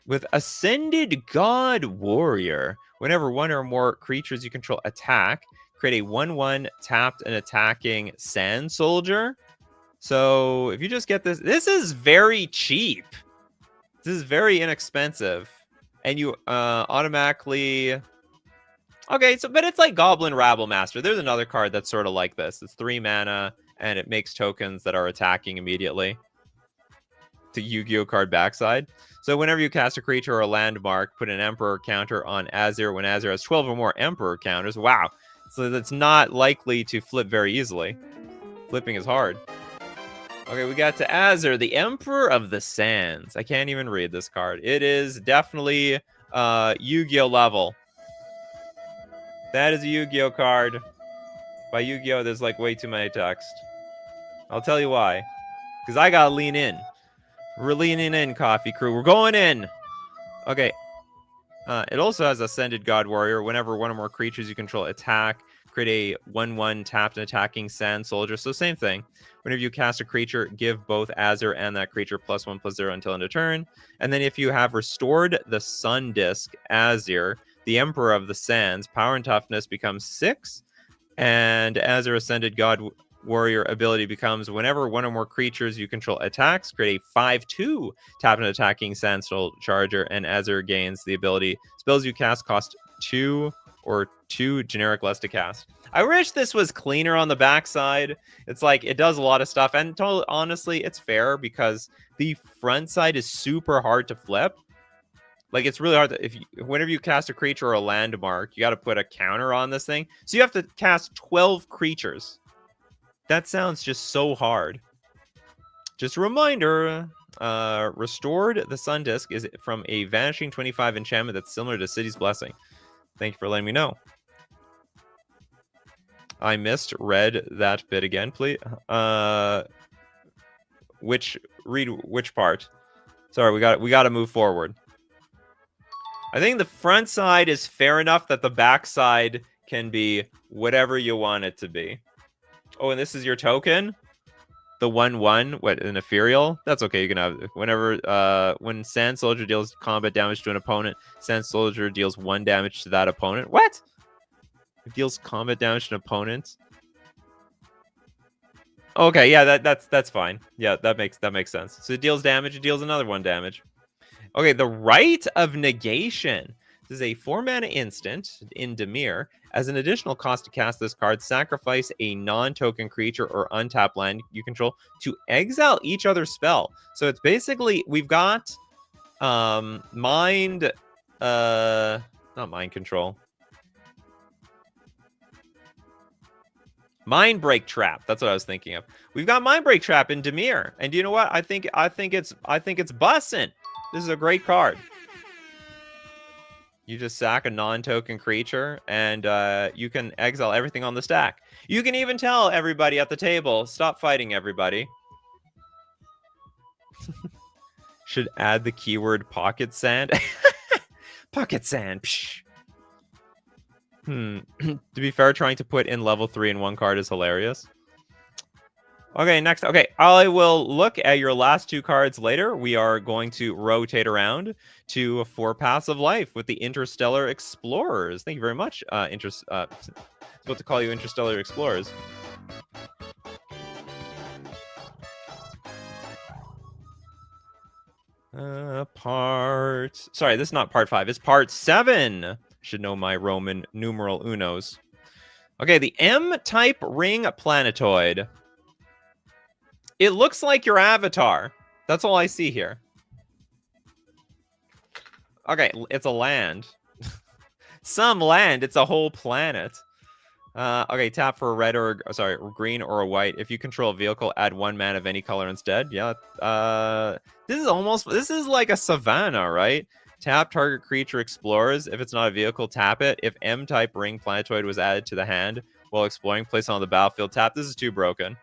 S1: with Ascended God Warrior. Whenever one or more creatures you control attack, create a 1/1 tapped and attacking Sand Soldier. So if you just get this is very cheap. This is very inexpensive. And you automatically Okay, so but it's like Goblin Rabble Master. There's another card that's sort of like this. It's 3 mana, and it makes tokens that are attacking immediately. To Yu-Gi-Oh card backside. So whenever you cast a creature or a landmark, put an Emperor counter on Azir when Azir has 12 or more Emperor counters. Wow. So that's not likely to flip very easily. Flipping is hard. Okay, we got to Azir, the Emperor of the Sands. I can't even read this card. It is definitely Yu-Gi-Oh level. That is a Yu-Gi-Oh card. By Yu-Gi-Oh, there's like way too many text. I'll tell you why. Because I gotta lean in. We're leaning in, Coffee Crew. We're going in. Okay. It also has Ascended God Warrior. Whenever one or more creatures you control attack, create a 1/1 tapped and attacking Sand Soldier. So same thing. Whenever you cast a creature, give both Azir and that creature +1/+0 until end of turn. And then if you have restored the Sun Disc Azir, the Emperor of the Sands, power and toughness becomes 6. And Azir Ascended God Warrior ability becomes whenever one or more creatures you control attacks, create a 5/2 tap and attacking Sandstone Charger, and Azir gains the ability. Spells you cast cost 2 or 2 generic less to cast. I wish this was cleaner on the backside. It's like it does a lot of stuff, and honestly, it's fair because the front side is super hard to flip. Like, it's really hard to, whenever you cast a creature or a landmark, you got to put a counter on this thing. So you have to cast 12 creatures. That sounds just so hard. Just a reminder, restored the Sun Disc is from a Vanishing 25 enchantment that's similar to City's Blessing. Thank you for letting me know. I read that bit again, please. Read which part? Sorry, we got to move forward. I think the front side is fair enough that the back side can be whatever you want it to be. Oh, and this is your token? The 1/1, what, an ethereal? That's okay. You can have whenever when Sand Soldier deals combat damage to an opponent, Sand Soldier deals 1 damage to that opponent. What? It deals combat damage to an opponent. Okay, yeah, that's fine. Yeah, that makes sense. So it deals damage, it deals another 1 damage. Okay, the Rite of Negation. This is a 4-mana instant in Dimir. As an additional cost to cast this card, sacrifice a non-token creature or untap land you control to exile each other spell. So it's basically, we've got not mind control. Mind Break Trap. That's what I was thinking of. We've got Mind Break Trap in Dimir. And you know what? I think it's bussin'. This is a great card. You just sack a non-token creature, and you can exile everything on the stack. You can even tell everybody at the table, stop fighting, everybody. Should add the keyword Pocket Sand. Pocket Sand. Psh. To be fair, trying to put in level 3 in one card is hilarious. Okay, next. Okay, I will look at your last 2 cards later. We are going to rotate around to 4 Paths of Life with the Interstellar Explorers. Thank you very much. I was about to call you Interstellar Explorers. Sorry, this is not part 5. It's part 7. Should know my Roman numeral unos. Okay, the M-type ring planetoid. It looks like your avatar. That's all I see here. Okay, it's a land. Some land. It's a whole planet. Okay, tap for a red or green or a white. If you control a vehicle, add 1 mana of any color instead. Yeah. This is like a savannah, right? Tap target creature explores. If it's not a vehicle, tap it. If M-type ring planetoid was added to the hand while exploring, place it on the battlefield. Tap. This is too broken.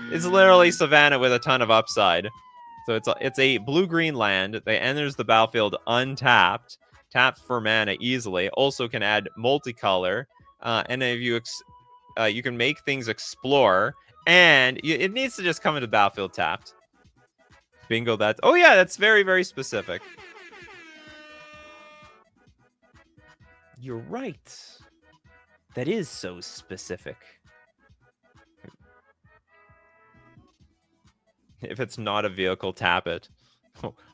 S1: It's literally Savannah with a ton of upside. So it's a blue-green land that enters the battlefield untapped. Taps for mana easily. Also can add multicolor. And if you can make things explore. And it needs to just come into the battlefield tapped. Bingo, that's... Oh yeah, that's very, very specific. You're right. That is so specific. If it's not a vehicle, tap it.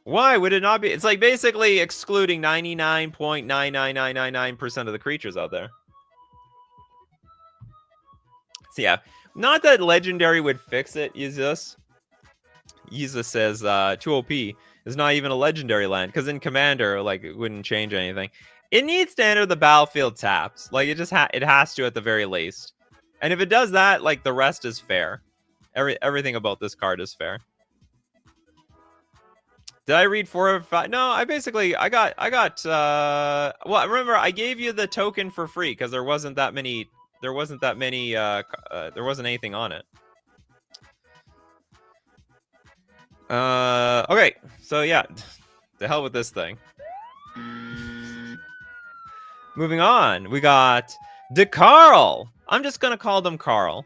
S1: Why would it not be? It's like basically excluding 99.99999% of the creatures out there. So yeah, not that Legendary would fix it, Yezus. Yezus says 2OP is not even a Legendary land, because in Commander, like, it wouldn't change anything. It needs to enter the battlefield taps. Like, it just it has to at the very least. And if it does that, like, the rest is fair. Everything about this card is fair. Did I read 4 or 5? No, I got well, remember I gave you the token for free because there wasn't anything on it. Okay, so yeah, the hell with this thing. Moving on, we got DeCarl. I'm just gonna call them Carl.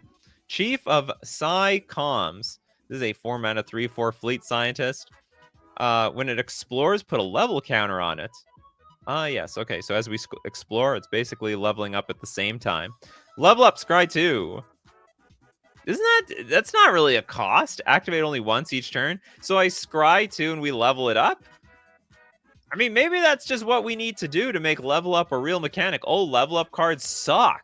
S1: Chief of Psi Comms. This is a 4-mana 3/4 fleet scientist. When it explores, put a level counter on it. Yes, okay, so as we explore, it's basically leveling up at the same time. Level up Scry 2. That's not really a cost. Activate only once each turn. So I Scry 2 and we level it up? I mean, maybe that's just what we need to do to make level up a real mechanic. Oh, level up cards suck.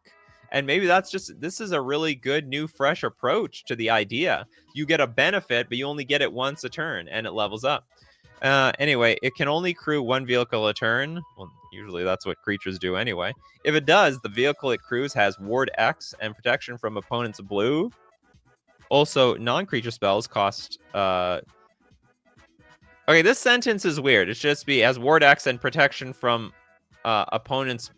S1: And maybe this is a really good, new, fresh approach to the idea. You get a benefit, but you only get it once a turn, and it levels up. Anyway, it can only crew 1 vehicle a turn. Well, usually that's what creatures do anyway. If it does, the vehicle it crews has Ward X and protection from opponent's blue. Also, non-creature spells cost... Okay, this sentence is weird. It should just be as Ward X and protection from opponents...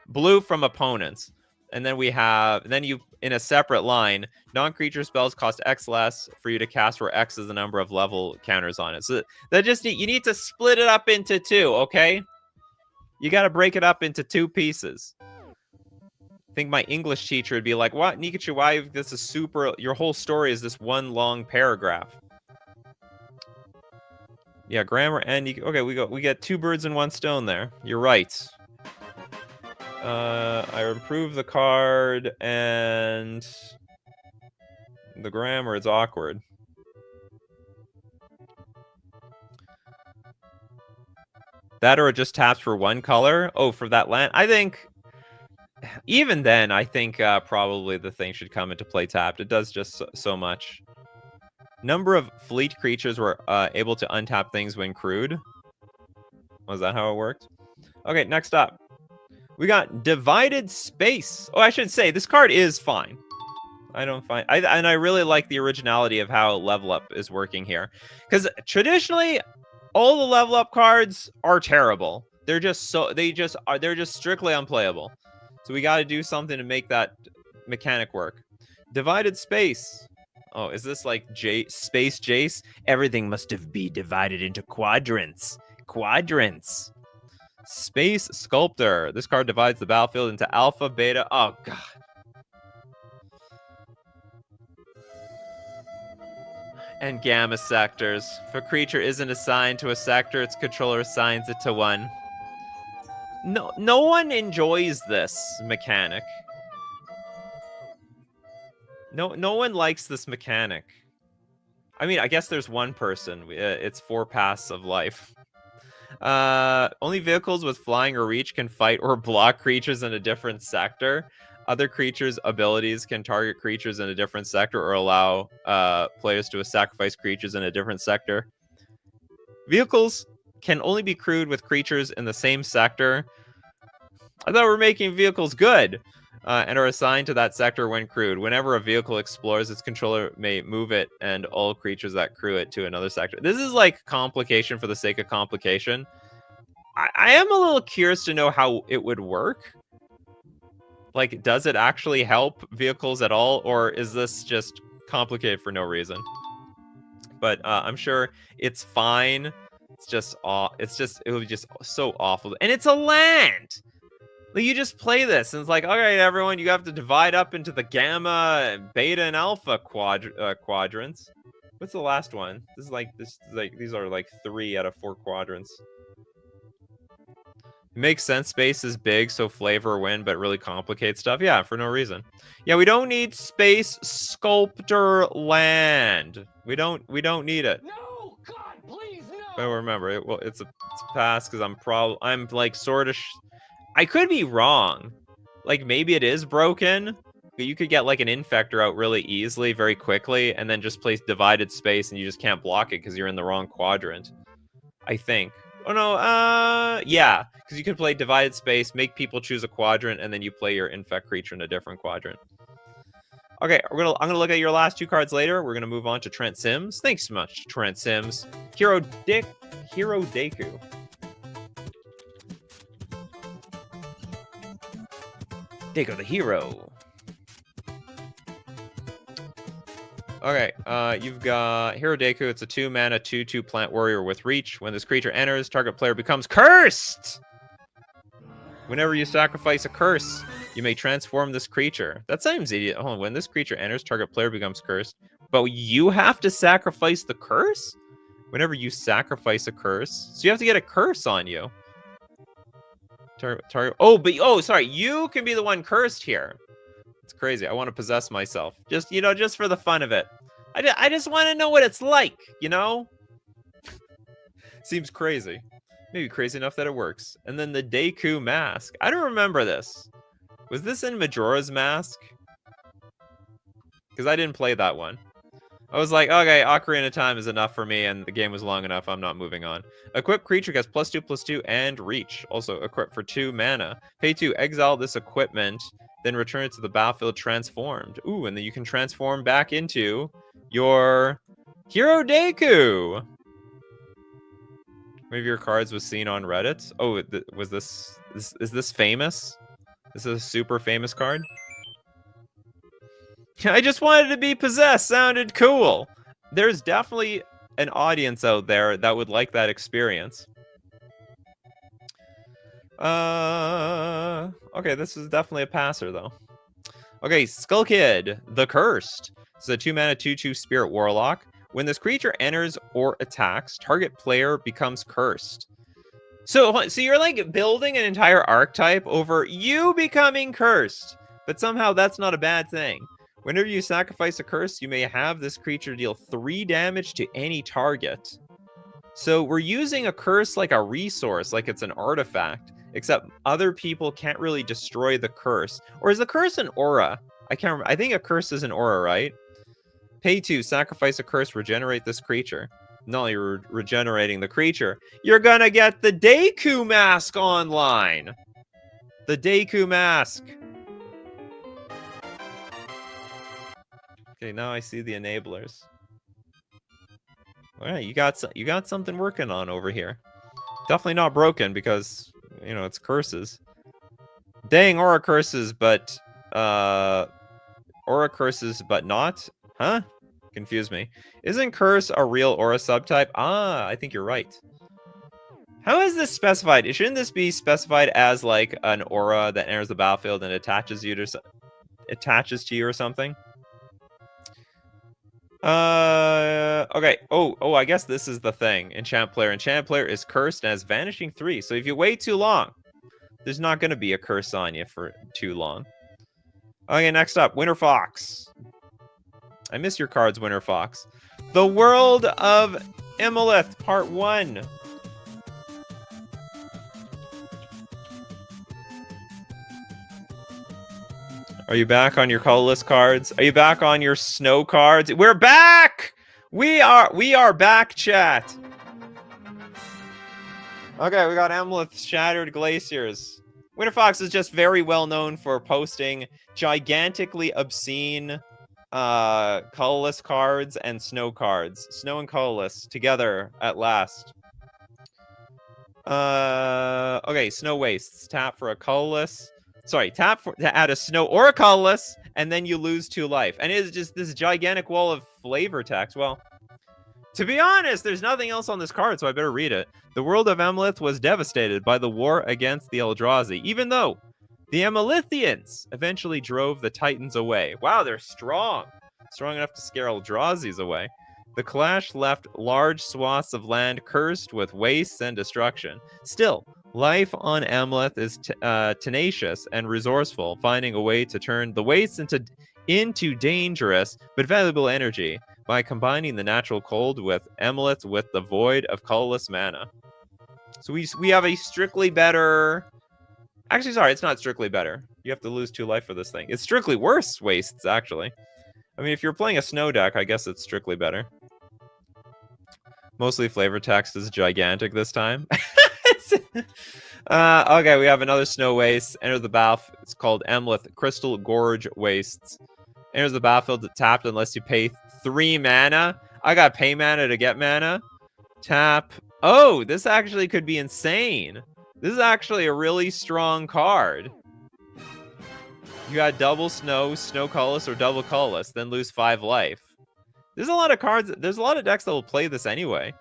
S1: blue from opponents. And then we have, in a separate line, non-creature spells cost X less for you to cast, where X is the number of level counters on it. So you need to split it up into 2, okay? You got to break it up into 2 pieces. I think my English teacher would be like, "What, Nikachu? Why this is super? Your whole story is this one long paragraph." Yeah, grammar and okay, we get 2 birds and 1 stone there. You're right. I improve the card, and the grammar is awkward. That or it just taps for 1 color? Oh, for that land? I think, even then, I think probably the thing should come into play tapped. It does just so much. Number of fleet creatures were able to untap things when crewed. Was that how it worked? Okay, next up. We got Divided Space. Oh, I should say, this card is fine. I really like the originality of how level up is working here. Because traditionally, all the level up cards are terrible. They're just strictly unplayable. So we got to do something to make that mechanic work. Divided Space. Oh, is this like Space Jace? Everything must be divided into quadrants. Quadrants. Space Sculptor. This card divides the battlefield into alpha, beta. Oh, God. And gamma sectors. If a creature isn't assigned to a sector, its controller assigns it to one. No one enjoys this mechanic. No one likes this mechanic. I mean, I guess there's one person. It's 4 paths of life. Only vehicles with flying or reach can fight or block creatures in a different sector. Other creatures' abilities can target creatures in a different sector or allow players to sacrifice creatures in a different sector. Vehicles can only be crewed with creatures in the same sector. I thought we were making vehicles good. And are assigned to that sector when crewed. Whenever a vehicle explores, its controller may move it and all creatures that crew it to another sector. This is like complication for the sake of complication. I am a little curious to know how it would work. Like, does it actually help vehicles at all? Or is this just complicated for no reason? But I'm sure it's fine. It would be just so awful. And it's a land! Like, you just play this, and it's like, all right, everyone, you have to divide up into the gamma, beta, and alpha quadrants. What's the last one? These are like 3 out of 4 quadrants. It makes sense. Space is big, so flavor win, but really complicates stuff. Yeah, for no reason. Yeah, we don't need Space Sculptor land. We don't need it.
S2: No, God, please
S1: But remember, it's a pass because I'm like sort of. I could be wrong. Like maybe it is broken. But you could get like an infector out really easily, very quickly, and then just place divided space, and you just can't block it because you're in the wrong quadrant. I think. Oh no, yeah, because you could play divided space, make people choose a quadrant, and then you play your infect creature in a different quadrant. Okay, I'm gonna look at your last 2 cards later. We're gonna move on to Trent Sims. Thanks so much, Trent Sims. Hero Deku. Deku the hero. Okay, you've got Hero Deku. It's a 2-mana, 2/2 plant warrior with reach. When this creature enters, target player becomes cursed! Whenever you sacrifice a curse, you may transform this creature. That seems idiot. Hold on, when this creature enters, target player becomes cursed. But you have to sacrifice the curse? Whenever you sacrifice a curse. So you have to get a curse on you. Sorry, you can be the one cursed here. It's crazy. I want to possess myself. Just for the fun of it. I just want to know what it's like, you know? Seems crazy. Maybe crazy enough that it works. And then the Deku mask. I don't remember this. Was this in Majora's Mask? Because I didn't play that one. I was like, okay, Ocarina of Time is enough for me, and the game was long enough. I'm not moving on. Equip creature gets +2/+2 and reach. Also equip for 2 mana. Pay 2, exile this equipment, then return it to the battlefield transformed. Ooh, and then you can transform back into your Hero Deku. One of your cards was seen on Reddit. Oh, is this famous? This is a super famous card? I just wanted to be possessed. Sounded cool. There's definitely an audience out there that would like that experience. Okay, this is definitely a passer, though. Okay, Skull Kid, the Cursed. This is a 2-mana, 2/2 Spirit Warlock. When this creature enters or attacks, target player becomes cursed. So you're like building an entire archetype over you becoming cursed, but somehow that's not a bad thing. Whenever you sacrifice a curse, you may have this creature deal 3 damage to any target. So we're using a curse like a resource, like it's an artifact, except other people can't really destroy the curse. Or is the curse an aura? I can't remember. I think a curse is an aura, right? Pay 2, sacrifice a curse, regenerate this creature. Not only you're regenerating the creature, you're gonna get the Deku mask online. The Deku mask. Okay, now I see the enablers. All right, you got something working on over here. Definitely not broken because it's curses. Dang, aura curses, but not. Huh? Confuse me. Isn't curse a real aura subtype? Ah, I think you're right. How is this specified? Shouldn't this be specified as like an aura that enters the battlefield and attaches to you or something? Okay. Oh, I guess this is the thing. Enchant player is cursed and has vanishing 3. So if you wait too long, there's not going to be a curse on you for too long. Okay, next up, Winter Fox. I miss your cards, Winter Fox. The World of Emilith, Part 1. Are you back on your colorless cards? Are you back on your snow cards? We're back! We are back, chat. Okay, we got Emilith Shattered Glaciers. Winter Fox is just very well known for posting gigantically obscene colorless cards and snow cards. Snow and colorless together at last. Okay, Snow Wastes. Tap for a colorless. Sorry, tap to add a snow or a colorless, and then you lose 2 life. And it is just this gigantic wall of flavor text. Well, to be honest, there's nothing else on this card, so I better read it. The world of Emilith was devastated by the war against the Eldrazi, even though the Emilithians eventually drove the Titans away. Wow, they're strong. Strong enough to scare Eldrazi's away. The clash left large swaths of land cursed with wastes and destruction. Still, life on Emilith is tenacious and resourceful, finding a way to turn the wastes into dangerous but valuable energy. by combining the natural cold with Emlet with the void of colorless mana. So we have a strictly better... Actually, sorry, it's not strictly better. You have to lose 2 life for this thing. It's strictly worse wastes, actually. I mean, if you're playing a snow deck, I guess it's strictly better. Mostly flavor text is gigantic this time. Okay, we have another snow waste. Enter the battlefield. It's called Emleth Crystal Gorge Wastes. Enters the battlefield tapped unless you pay 3 mana. I got pay mana to get mana. Tap. Oh, this actually could be insane. This is actually a really strong card. You got double snow, snow colorless, or double colorless, then lose 5 life. There's a lot of cards. There's a lot of decks that will play this anyway.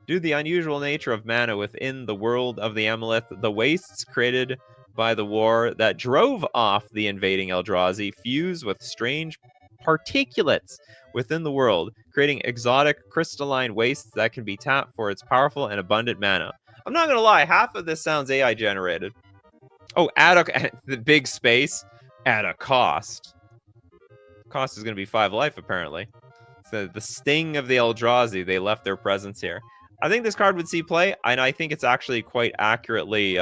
S1: Due to the unusual nature of mana within the world of the Emleth, the wastes created by the war that drove off the invading Eldrazi fuse with strange particulates within the world, creating exotic crystalline wastes that can be tapped for its powerful and abundant mana. I'm not gonna lie, half of this sounds AI generated. Oh, at the big space at a cost. Cost is gonna be 5 life apparently. So the sting of the Eldrazi, they left their presence here. I think this card would see play, and I think it's actually quite accurately,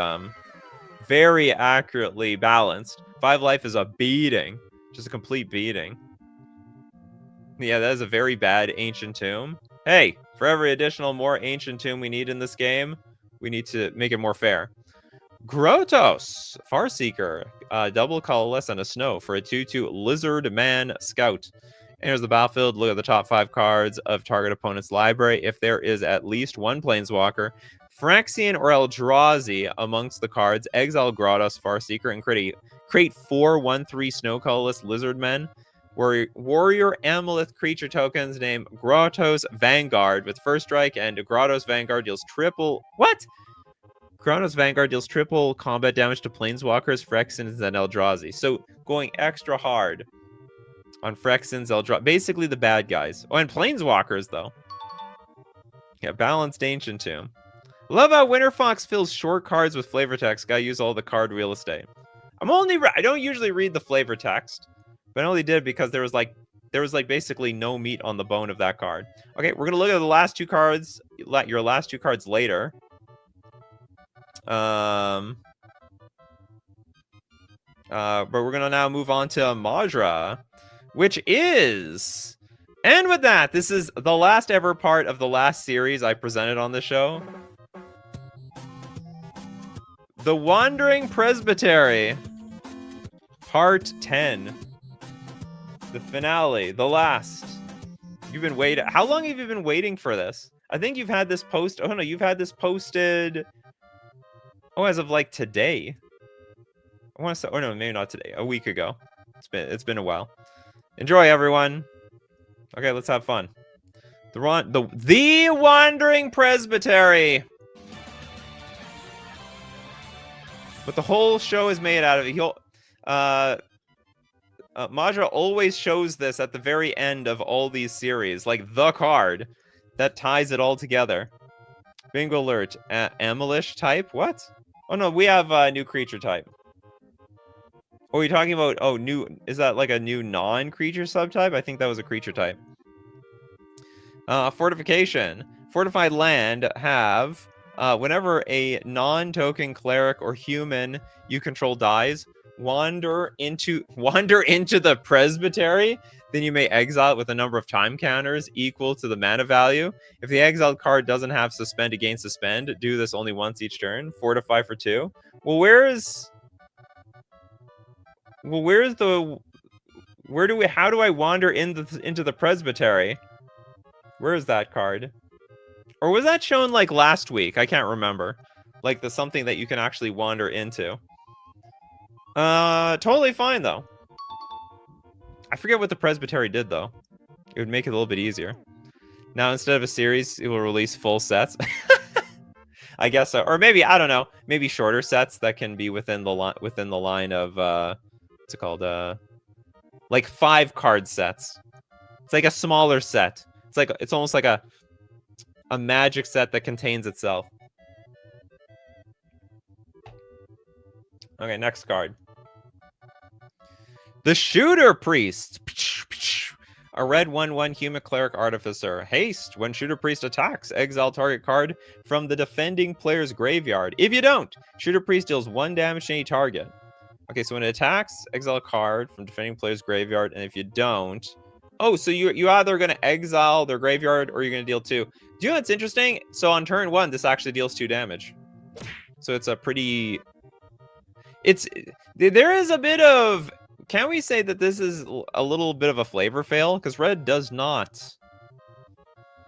S1: very accurately balanced. 5 life is a beating, just a complete beating. Yeah, that is a very bad Ancient Tomb. Hey, for every additional more Ancient Tomb we need in this game, we need to make it more fair. Grottos, Farseeker, double colorless and a snow for a 2/2 Lizard Man Scout. Enters the battlefield, look at the top 5 cards of target opponent's library. If there is at least 1 Planeswalker, Phyrexian or Eldrazi amongst the cards, exile Grottos, Farseeker, and create 4 1/3 snow colorless lizard men. Warrior Amulet creature tokens named Grottos Vanguard with first strike, and Grottos Vanguard deals triple... What? Grottos Vanguard deals triple combat damage to Planeswalkers, Phyrexians, and Eldrazi. So going extra hard on Phyrexians, Eldrazi, basically the bad guys. Oh, and Planeswalkers, though. Yeah, balanced Ancient Tomb. Love how Winter Fox fills short cards with flavor text. Gotta use all the card real estate. I don't usually read the flavor text, but I only did because there was like basically no meat on the bone of that card. Okay, we're gonna look at the last 2 cards, your last 2 cards later. But we're gonna now move on to Majra, which is, and with that, this is the last ever part of the last series I presented on the show. The Wandering Presbytery, Part 10. The finale, the last. You've been waiting. How long have you been waiting for this? I think you've had this post. Oh no, you've had this posted. Oh, as of like today. I want to say. Oh no, maybe not today. A week ago. It's been a while. Enjoy, everyone. Okay, let's have fun. The Wandering Presbytery. But the whole show is made out of it. Majra always shows this at the very end of all these series, like the card that ties it all together. Bingo alert. Amelish type? What? Oh no, we have a new creature type. Oh, are you talking about, oh, new, is that like a new non-creature subtype? I think that was a creature type. Fortification. Fortified land have, whenever a non-token cleric or human you control dies, wander into the presbytery, then you may exile it with a number of time counters equal to the mana value. If the exiled card doesn't have suspend against suspend, do this only once each turn. Fortify for 2. How do I wander into the presbytery? Where is that card? Or was that shown like last week? I can't remember. Like the something that you can actually wander into. Totally fine though. I forget what the presbytery did though. It would make it a little bit easier. Now instead of a series, it will release full sets. I guess so. Or maybe, I don't know, maybe shorter sets that can be within the line of what's it called? Like 5 card sets. It's like a smaller set. It's almost like a magic set that contains itself. Okay, next card. The Shooter Priest. A red 1/1 human cleric artificer. Haste. When shooter priest attacks, exile target card from the defending player's graveyard. If you don't, shooter priest deals 1 damage to any target. Okay, so when it attacks, exile a card from defending player's graveyard, and if you don't... Oh, so you're either going to exile their graveyard or you're going to deal 2. Do you know what's interesting? So on turn 1, this actually deals 2 damage. So it's a pretty... There is a bit of... Can we say that this is a little bit of a flavor fail? Because red does not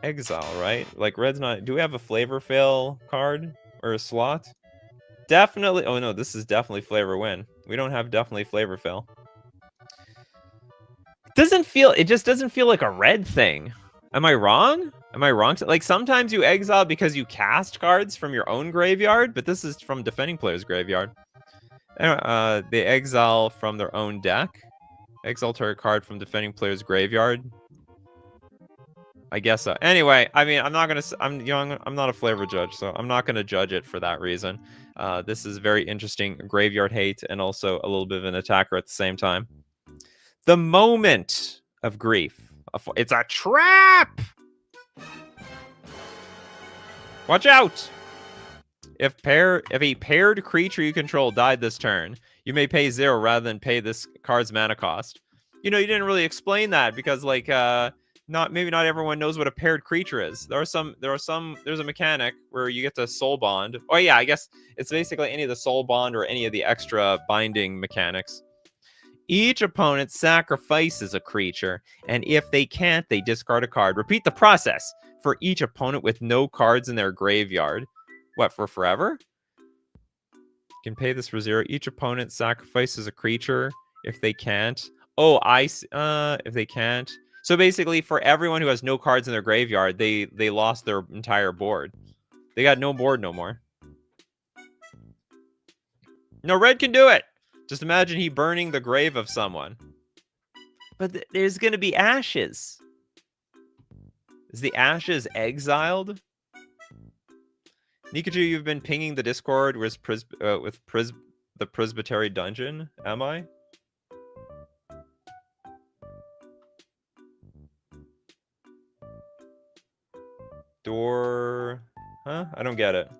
S1: exile, right? Like, red's not... Do we have a flavor fail card? Or a slot? Definitely... Oh, no, this is definitely flavor win. We don't have definitely flavor fail. It just doesn't feel like a red thing. Am I wrong? Am I wrong? Like, sometimes you exile because you cast cards from your own graveyard, but this is from defending player's graveyard. They exile from their own deck. Exile target card from defending player's graveyard. I guess so. Anyway, I mean, I'm not a flavor judge, so I'm not gonna judge it for that reason. This is very interesting graveyard hate and also a little bit of an attacker at the same time. The moment of grief. It's a trap! Watch out! If a paired creature you control died this turn, you may pay 0 rather than pay this card's mana cost. You know, you didn't really explain that because, like, maybe not everyone knows what a paired creature is. There's a mechanic where you get to soul bond. Oh yeah, I guess it's basically any of the soul bond or any of the extra binding mechanics. Each opponent sacrifices a creature, and if they can't, they discard a card. Repeat the process for each opponent with no cards in their graveyard. What, for forever? You can pay this for 0. Each opponent sacrifices a creature if they can't. Oh, if they can't. So basically, for everyone who has no cards in their graveyard, they lost their entire board. They got no board no more. No, red can do it. Just imagine he burning the grave of someone. But there's going to be ashes. Is the ashes exiled? Nikachu, you've been pinging the Discord with the Presbytery Dungeon. Am I? Door... Huh? I don't get it.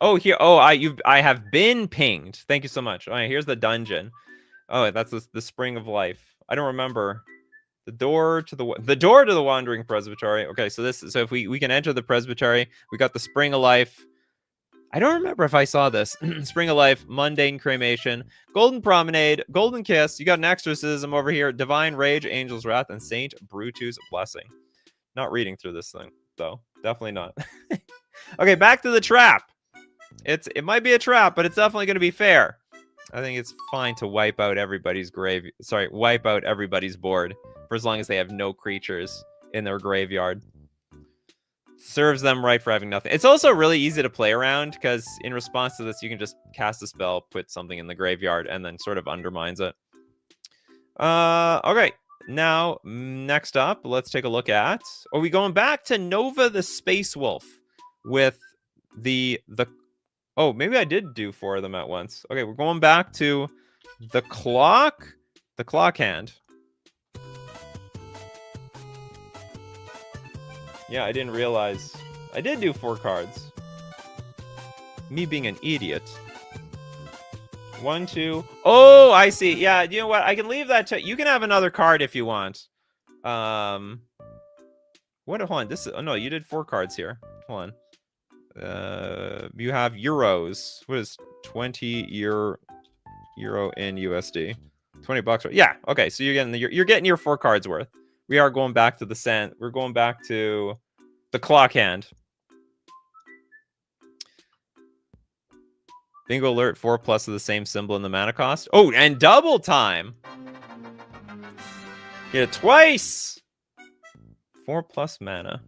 S1: Oh, here. Oh, I have been pinged. Thank you so much. All right, here's the dungeon. Oh, that's the Spring of Life. I don't remember. The door to the Wandering Presbytery. Okay, so if we can enter the Presbytery, we got the Spring of Life. I don't remember if I saw this. Spring of Life, Mundane Cremation, Golden Promenade, Golden Kiss. You got an Exorcism over here, Divine Rage, Angel's Wrath, and Saint Brutu's Blessing. Not reading through this thing, though. Definitely not. Okay, back to the trap. It might be a trap, but it's definitely going to be fair. I think it's fine to wipe out everybody's wipe out everybody's board for as long as they have no creatures in their graveyard. Serves them right for having nothing. It's also really easy to play around because in response to this, you can just cast a spell, put something in the graveyard, and then sort of undermines it. Okay. Now, next up, let's take a look at... Are we going back to Nova the Space Wolf with the... Oh, maybe I did do 4 of them at once. Okay, we're going back to the clock hand. Yeah, I didn't realize. I did do 4 cards. Me being an idiot. 1, 2. Oh, I see. Yeah, you know what? I can leave that to... You can have another card if you want. What? Hold on. Oh, no, you did 4 cards here. Hold on. You have euros. What is 20 euro in USD? $20. Yeah. Okay. So you're getting your 4 cards worth. We are going back to the sand. We're going back to the clock hand. Bingo alert. 4+ of the same symbol in the mana cost. Oh, and double time. Get it twice. 4+ mana.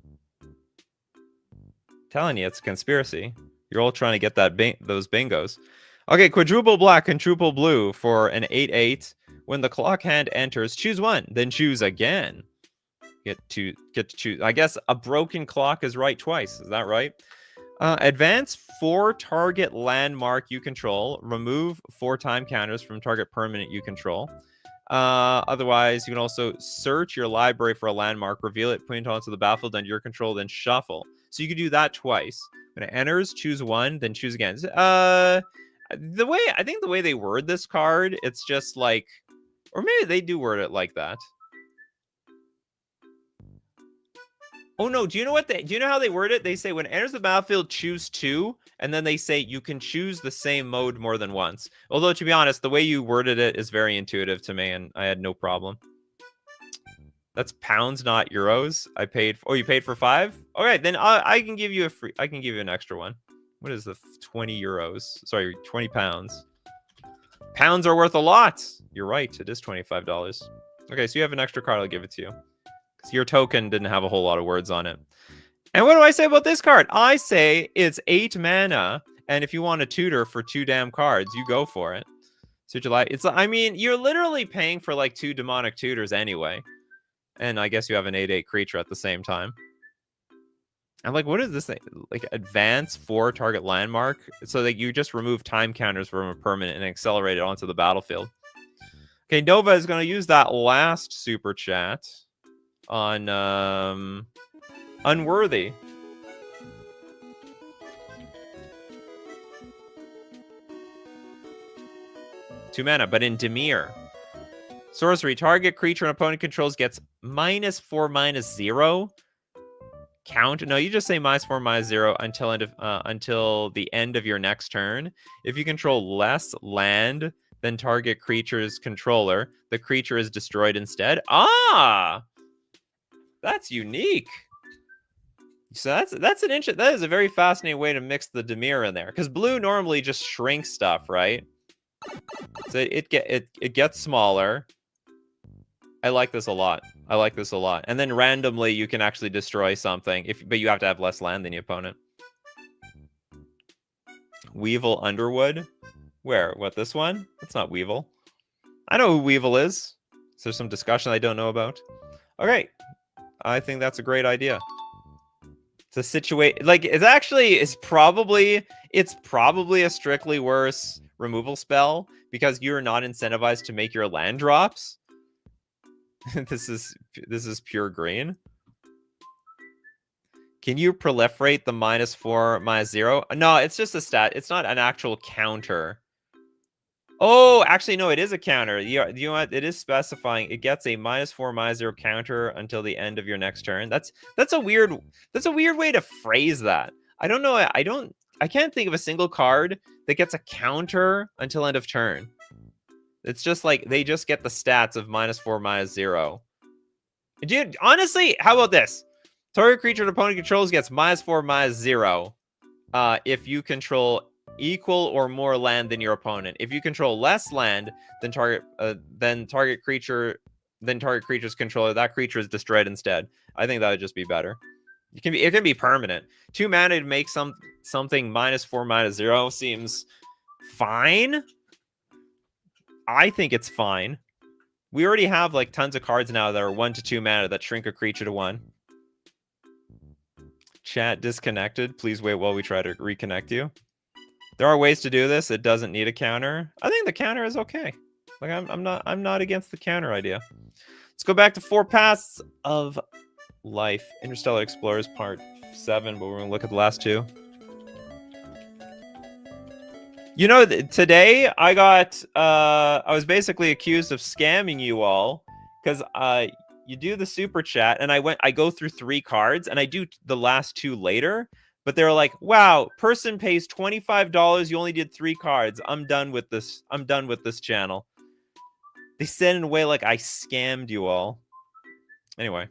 S1: Telling you, it's a conspiracy. You're all trying to get those bingos. Okay, quadruple black, quadruple blue for an 8/8. When the clock hand enters, choose 1, then choose again. Get to choose. I guess a broken clock is right twice. Is that right? Advance 4 target landmark you control. Remove 4 time counters from target permanent you control. Otherwise, you can also search your library for a landmark, reveal it, point it onto the battlefield under your control, then shuffle. So you can do that twice. When it enters, choose one, then choose again. I think the way they word this card, it's just like, or maybe they do word it like that. Oh no, do you know how they word it? They say when it enters the battlefield, choose two, and then they say you can choose the same mode more than once. Although to be honest, the way you worded it is very intuitive to me, and I had no problem. That's pounds, not euros. You paid for 5? Okay, then I can give you an extra one. What is the 20 euros? Sorry, 20 pounds. Pounds are worth a lot. You're right, it is $25. Okay, so you have an extra card, I'll give it to you. Because your token didn't have a whole lot of words on it. And what do I say about this card? I say it's 8 mana, and if you want a tutor for 2 damn cards, you go for it. So July, I mean, you're literally paying for like 2 demonic tutors anyway. And I guess you have an 8/8 creature at the same time. I'm like, what is this thing? Like advance 4 target landmark? So that you just remove time counters from a permanent and accelerate it onto the battlefield. Okay, Nova is going to use that last super chat on Unworthy. Two mana, but in Dimir. Sorcery, target creature an opponent controls gets -4/-0. Count. No, you just say -4/-0 until the end of your next turn. If you control less land than target creature's controller, the creature is destroyed instead. Ah! That's unique. So that is a very fascinating way to mix the Dimir in there, because blue normally just shrinks stuff, right? So it gets smaller. I like this a lot. And then randomly you can actually destroy something, but you have to have less land than the opponent. Weevil Underwood? Where? What, this one? That's not Weevil. I know who Weevil is. Is there some discussion I don't know about? Okay. I think that's a great idea. To situate, like, it's probably a strictly worse removal spell because you're not incentivized to make your land drops. This is pure green. Can you proliferate the -4/-0? No, it's just a stat. It's not an actual counter. Oh, actually, no, it is a counter. You know what? It is specifying it gets a -4/-0 counter until the end of your next turn. That's a weird way to phrase that. I don't know. I can't think of a single card that gets a counter until end of turn. It's just like they just get the stats of -4/-0. Dude, honestly, how about this? Target creature an opponent controls gets -4/-0 if you control equal or more land than your opponent. If you control less land than target creature's controller, that creature is destroyed instead. I think that would just be better. It can be permanent. 2 mana to make something -4/-0 seems fine. I think it's fine. We already have like tons of cards now that are 1 to 2 mana that shrink a creature to 1. Chat disconnected. Please wait while we try to reconnect you. There are ways to do this. It doesn't need a counter. I think the counter is okay. Like I'm not against the counter idea. Let's go back to 4 Paths of Life. Interstellar Explorers Part 7, but we're gonna look at the last 2. You know, today I was basically accused of scamming you all because you do the super chat and I go through 3 cards and I do the last 2 later, but they're like, wow, person pays $25, you only did 3 cards. I'm done with this. I'm done with this channel. They said in a way like I scammed you all. Anyway,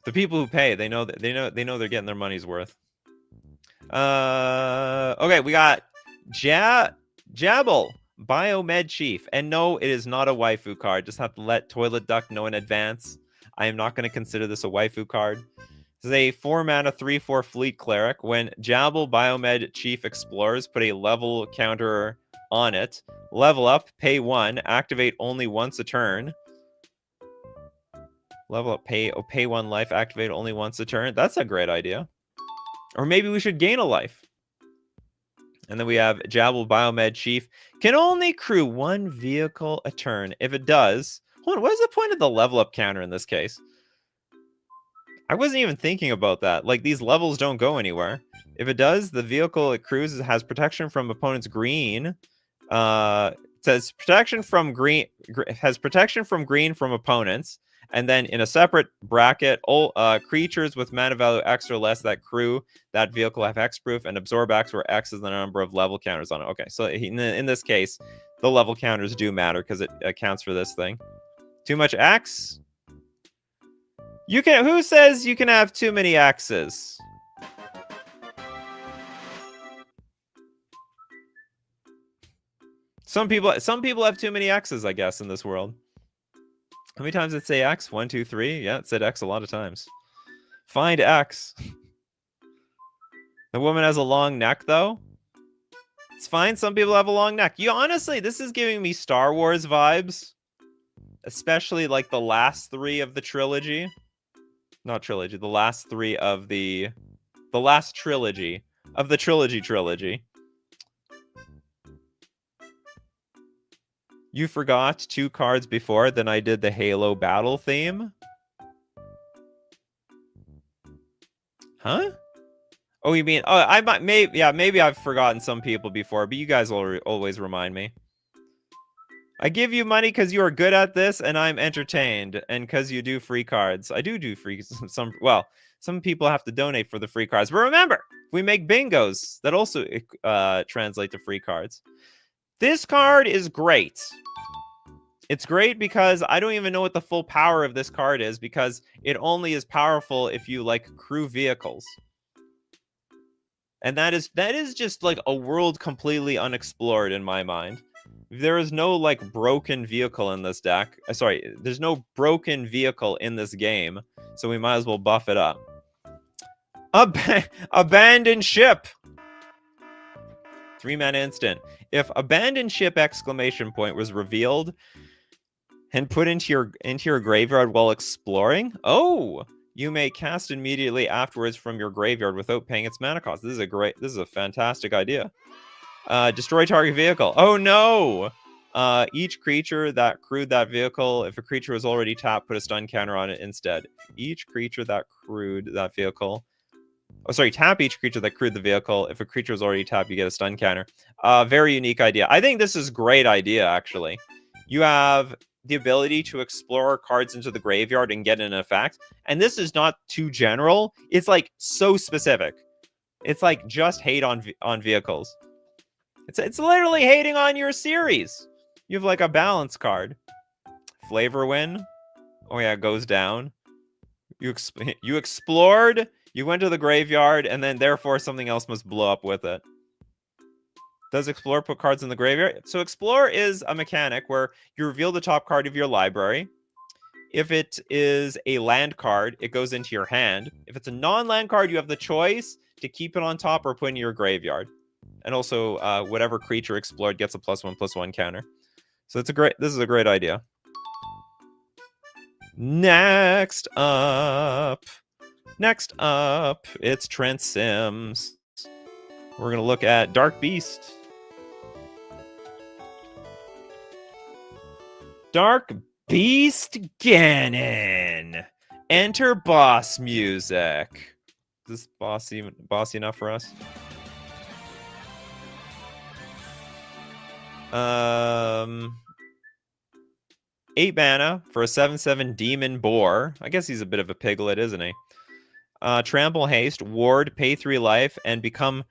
S1: the people who pay, they know they're getting their money's worth. Okay, we got Jabble, Biomed Chief. And no, it is not a waifu card. Just have to let Toilet Duck know in advance. I am not going to consider this a waifu card. This is a 4 mana 3/4 fleet cleric. When Jabble Biomed Chief explores, put a level counter on it. Level up, pay 1, activate only once a turn. Level up, pay 1 life, activate only once a turn. That's a great idea. Or maybe we should gain a life. And then we have Jabal Biomed Chief. Can only crew one vehicle a turn. If it does... Hold on, what is the point of the level up counter in this case? I wasn't even thinking about that. Like, these levels don't go anywhere. If it does, the vehicle it cruises has protection from opponent's green. It says protection from green... has protection from green from opponents. And then in a separate bracket, all creatures with mana value X or less that crew that vehicle have X-proof and absorb X, where X is the number of level counters on it. Okay, so in this case, the level counters do matter because it accounts for this thing. Too much X? You can. Who says you can have too many X's? Some people have too many X's, I guess, in this world. How many times did it say X? 1, 2, 3? Yeah, it said X a lot of times. Find X. The woman has a long neck, though. It's fine. Some people have a long neck. You honestly, this is giving me Star Wars vibes. Especially like the last 3 of the trilogy. Not trilogy. The last 3 of the last trilogy of the trilogy. You forgot 2 cards before, then I did the Halo battle theme. Huh? Oh, you mean... Oh, I might... maybe I've forgotten some people before, but you guys will always remind me. I give you money because you are good at this, and I'm entertained, and because you do free cards. I do free... some people have to donate for the free cards. But remember, we make bingos that also translate to free cards. This card is great. It's great because I don't even know what the full power of this card is, because it only is powerful if you, like, crew vehicles. And that is just, like, a world completely unexplored in my mind. There is no, like, broken vehicle in this deck. Sorry, there's no broken vehicle in this game, so we might as well buff it up. Abandoned ship! 3-mana instant. If abandoned ship exclamation point was revealed and put into your graveyard while exploring, you may cast immediately afterwards from your graveyard without paying its mana cost. This is a fantastic idea. Destroy target vehicle. Oh no! Each creature that crewed that vehicle, if a creature was already tapped, put a stun counter on it instead. Each creature that crewed that vehicle... Oh, sorry, tap each creature that crewed the vehicle. If a creature was already tapped, you get a stun counter. Very unique idea. I think this is a great idea, actually. You have the ability to explore cards into the graveyard and get an effect. And this is not too general. It's, like, so specific. It's, like, just hate on vehicles. It's literally hating on your series. You have, like, a balance card. Flavor win. Oh, yeah, it goes down. You explored... You went to the graveyard, and then therefore something else must blow up with it. Does Explore put cards in the graveyard? So Explore is a mechanic where you reveal the top card of your library. If it is a land card, it goes into your hand. If it's a non-land card, you have the choice to keep it on top or put in your graveyard. And also, whatever creature explored gets a +1/+1 counter. So this is a great idea. Next up, it's Trent Sims. We're going to look at Dark Beast. Dark Beast Ganon. Enter boss music. Is this bossy enough for us? 8 mana for a 7/7 Demon Boar. I guess he's a bit of a piglet, isn't he? Trample haste, ward, pay 3 life, and become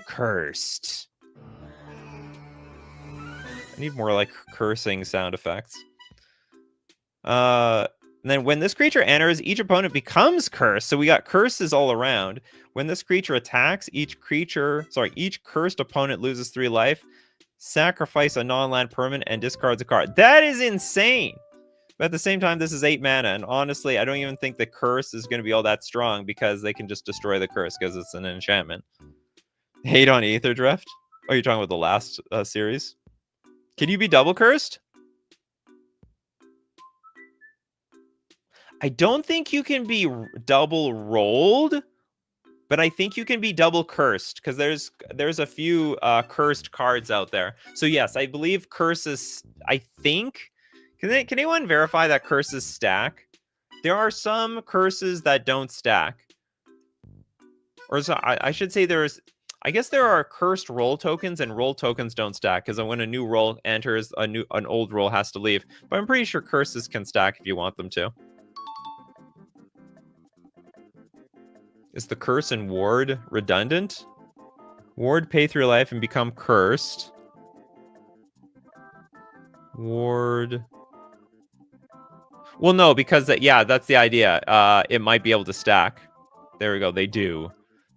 S1: cursed. I need more like cursing sound effects. And then when this creature enters, each opponent becomes cursed. So we got curses all around. When this creature attacks, each cursed opponent loses 3 life. Sacrifice a non-land permanent and discards a card. That is insane. But at the same time, this is 8 mana, and honestly, I don't even think the curse is going to be all that strong because they can just destroy the curse because it's an enchantment. Hate on Aether Drift? Oh, you're talking about the last series? Can you be double cursed? I don't think you can be double rolled. But I think you can be double cursed because there's a few cursed cards out there. So yes, I believe curses. I think. Can anyone verify that curses stack? There are some curses that don't stack. Or so, I should say there's. I guess there are cursed roll tokens, and roll tokens don't stack because when a new roll enters, an old roll has to leave. But I'm pretty sure curses can stack if you want them to. Is the curse and ward redundant? Ward pay through life and become cursed. Ward. Well, no, because that's the idea. It might be able to stack. There we go. They do.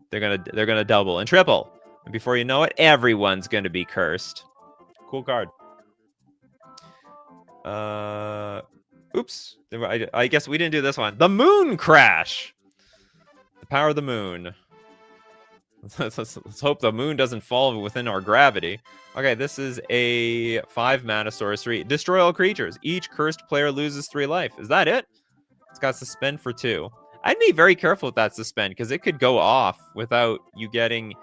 S1: They're gonna double and triple. And before you know it, everyone's gonna be cursed. Cool card. Oops. I guess we didn't do this one. The moon crash. The power of the moon. Let's hope the moon doesn't fall within our gravity. Okay, this is a 5 mana sorcery. Destroy all creatures. Each cursed player loses 3 life. Is that it? It's got suspend for 2. I'd be very careful with that suspend because it could go off without you getting.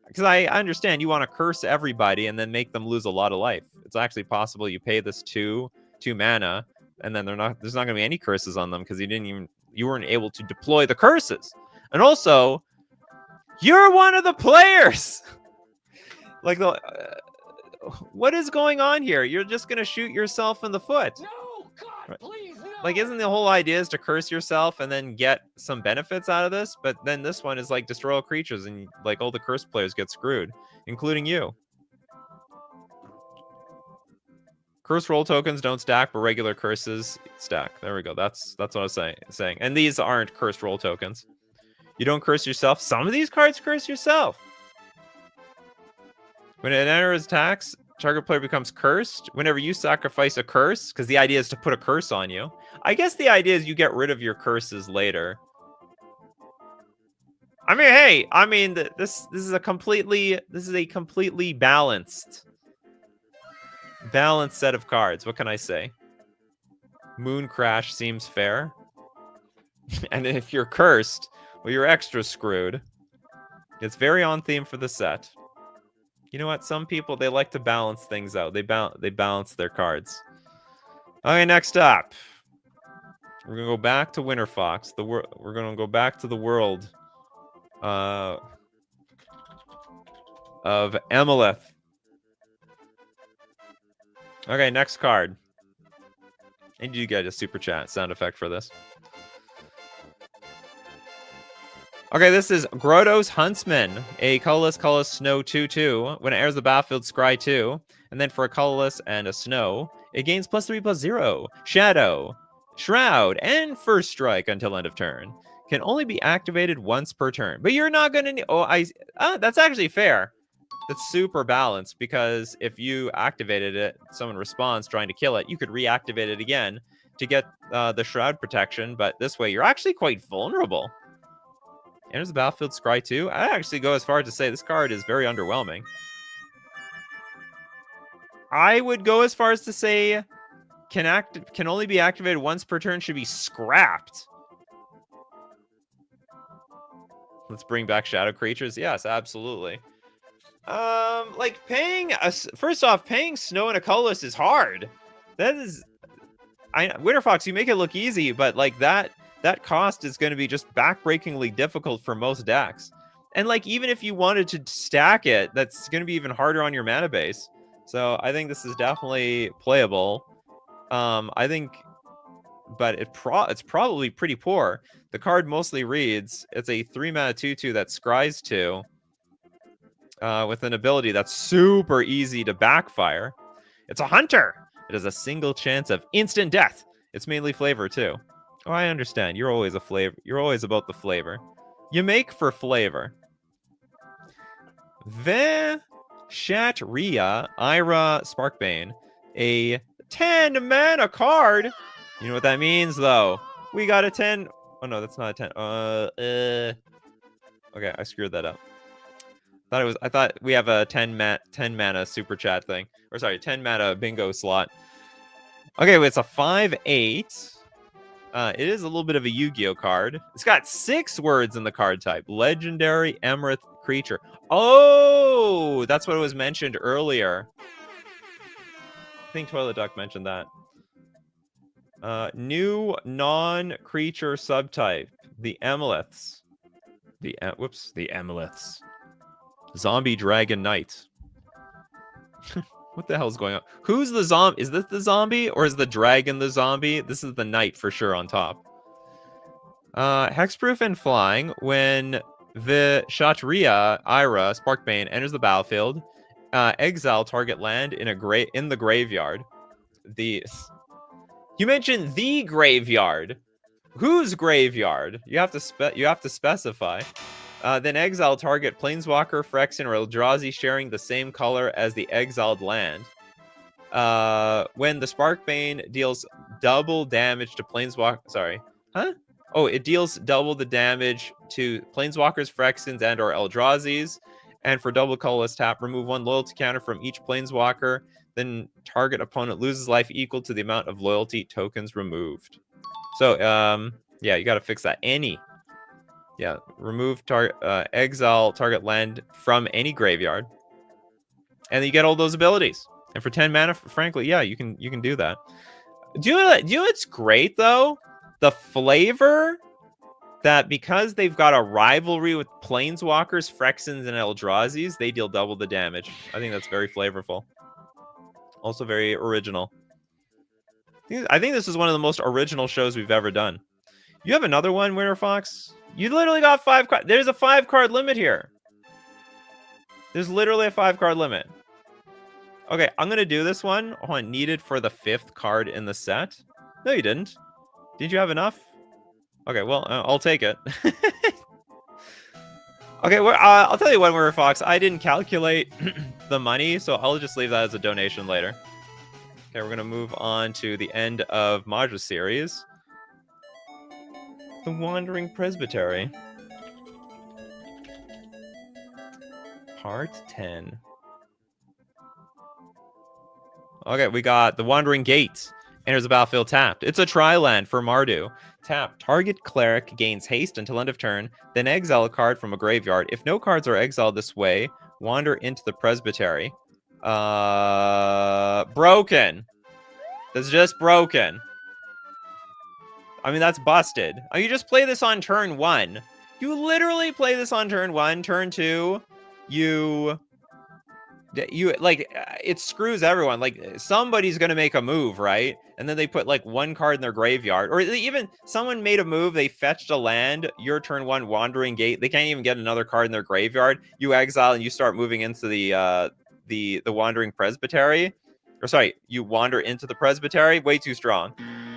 S1: Because I understand you want to curse everybody and then make them lose a lot of life. It's actually possible you pay this 2 mana, and then there's not going to be any curses on them because you weren't able to deploy the curses. And also, you're one of the players. Like what is going on here? You're just going to shoot yourself in the foot.
S2: No, God, please, no.
S1: Like, isn't the whole idea is to curse yourself and then get some benefits out of this? But then this one is like destroy all creatures, and like all the cursed players get screwed, including you. Curse roll tokens don't stack, but regular curses stack. There we go. That's what I was saying. And these aren't cursed roll tokens. You don't curse yourself. Some of these cards curse yourself. When it enters attacks, target player becomes cursed. Whenever you sacrifice a curse, because the idea is to put a curse on you. I guess the idea is you get rid of your curses later. I mean, hey, this is a completely balanced set of cards. What can I say? Moon Crash seems fair. And if you're cursed, well, you're extra screwed. It's very on theme for the set. You know what? Some people, they like to balance things out. They balance their cards. Okay, next up. We're going to go back to Winter Fox. We're going to go back to the world of Emelith. Okay, next card. And you get a super chat sound effect for this. Okay, this is Grotto's Huntsman, a colorless snow 2/2. When it enters the battlefield, scry 2. And then for a colorless and a snow, it gains +3/+0. Shadow, Shroud, and First Strike until end of turn. Can only be activated once per turn. But you're not going to... that's actually fair. That's super balanced, because if you activated it, someone responds trying to kill it, you could reactivate it again to get the Shroud protection. But this way, you're actually quite vulnerable. Enters the battlefield, scry 2. I actually go as far as to say this card is very underwhelming. I would go as far as to say can only be activated once per turn, should be scrapped. Let's bring back shadow creatures. Yes, absolutely. Like first off, paying snow and a colorless is hard. That is, Winter Fox, you make it look easy, but like that cost is going to be just backbreakingly difficult for most decks. And like, even if you wanted to stack it, that's going to be even harder on your mana base. So I think this is definitely playable. I think, but it's probably pretty poor. The card mostly reads, it's a 3-mana 2/2 that scries 2. With an ability that's super easy to backfire. It's a hunter. It has a single chance of instant death. It's mainly flavor too. Oh, I understand. You're always You're always about the flavor. You make for flavor. Veshatria Ira Sparkbane. A 10 mana card. You know what that means, though. We got a 10. Oh, no, that's not a 10. Okay, I screwed that up. I thought we have a 10 mana super chat thing. Or sorry, 10 mana bingo slot. Okay, well, it's a 5/8. It is a little bit of a Yu-Gi-Oh card. It's got 6 words in the card type. Legendary Emerald creature. Oh, that's what was mentioned earlier. I think Toilet Duck mentioned that. New non-creature subtype. The Emoliths. The Emoliths. Zombie Dragon Knight. What the hell's going on? Who's the zombie? Is this the zombie or is the dragon the zombie? This is the knight for sure on top. Hexproof and flying. When the Kshatriya Ira Sparkbane enters the battlefield, exile target land in the graveyard. You mentioned the graveyard. Whose graveyard? You have to specify. Then exile target Planeswalker, Phyrexian, or Eldrazi sharing the same color as the exiled land. When the Sparkbane deals double damage to Planeswalker... Sorry. Huh? Oh, it deals double the damage to Planeswalkers, Phyrexians, and or Eldrazi's. And for double colorless tap, remove 1 loyalty counter from each Planeswalker. Then target opponent loses life equal to the amount of loyalty tokens removed. So, yeah, you got to fix that. Yeah, remove exile target land from any graveyard, and then you get all those abilities. And for 10 mana, frankly, yeah, you can do that. Do you know what's great though? The flavor that because they've got a rivalry with Planeswalkers, Phyrexians, and Eldrazi's, they deal double the damage. I think that's very flavorful. Also very original. I think this is one of the most original shows we've ever done. You have another one, Winter Fox? You literally got 5 cards. There's a 5-card limit here. There's literally a 5-card limit. Okay, I'm going to do this one. Oh, needed for the 5th card in the set. No, you didn't. Did you have enough? Okay, well, I'll take it. Okay, well, I'll tell you what, Winter Fox. I didn't calculate the money, so I'll just leave that as a donation later. Okay, we're going to move on to the end of Maja's series. The Wandering Presbytery. Part 10. Okay, we got the Wandering Gate. Enters the battlefield tapped. It's a tri-land for Mardu. Tap. Target cleric gains haste until end of turn, then exile a card from a graveyard. If no cards are exiled this way, wander into the Presbytery. Broken. That's just broken. I mean, that's busted. Oh, you just play this on turn 1. You literally play this on turn 1. Turn 2, you like, it screws everyone. Like, somebody's going to make a move, right? And then they put, like, 1 card in their graveyard. Or even someone made a move, they fetched a land, your turn 1 Wandering Gate. They can't even get another card in their graveyard. You exile and you start moving into the Wandering Presbytery. Or sorry, you wander into the Presbytery. Way too strong.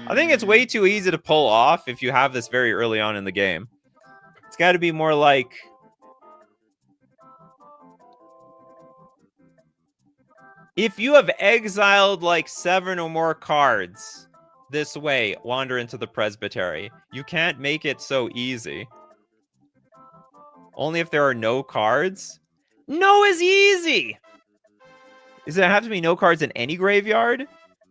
S1: I think it's way too easy to pull off if you have this very early on in the game. It's got to be more like... if you have exiled like 7 or more cards this way, wander into the Presbytery. You can't make it so easy. Only if there are no cards? No is easy! Does it have to be no cards in any graveyard?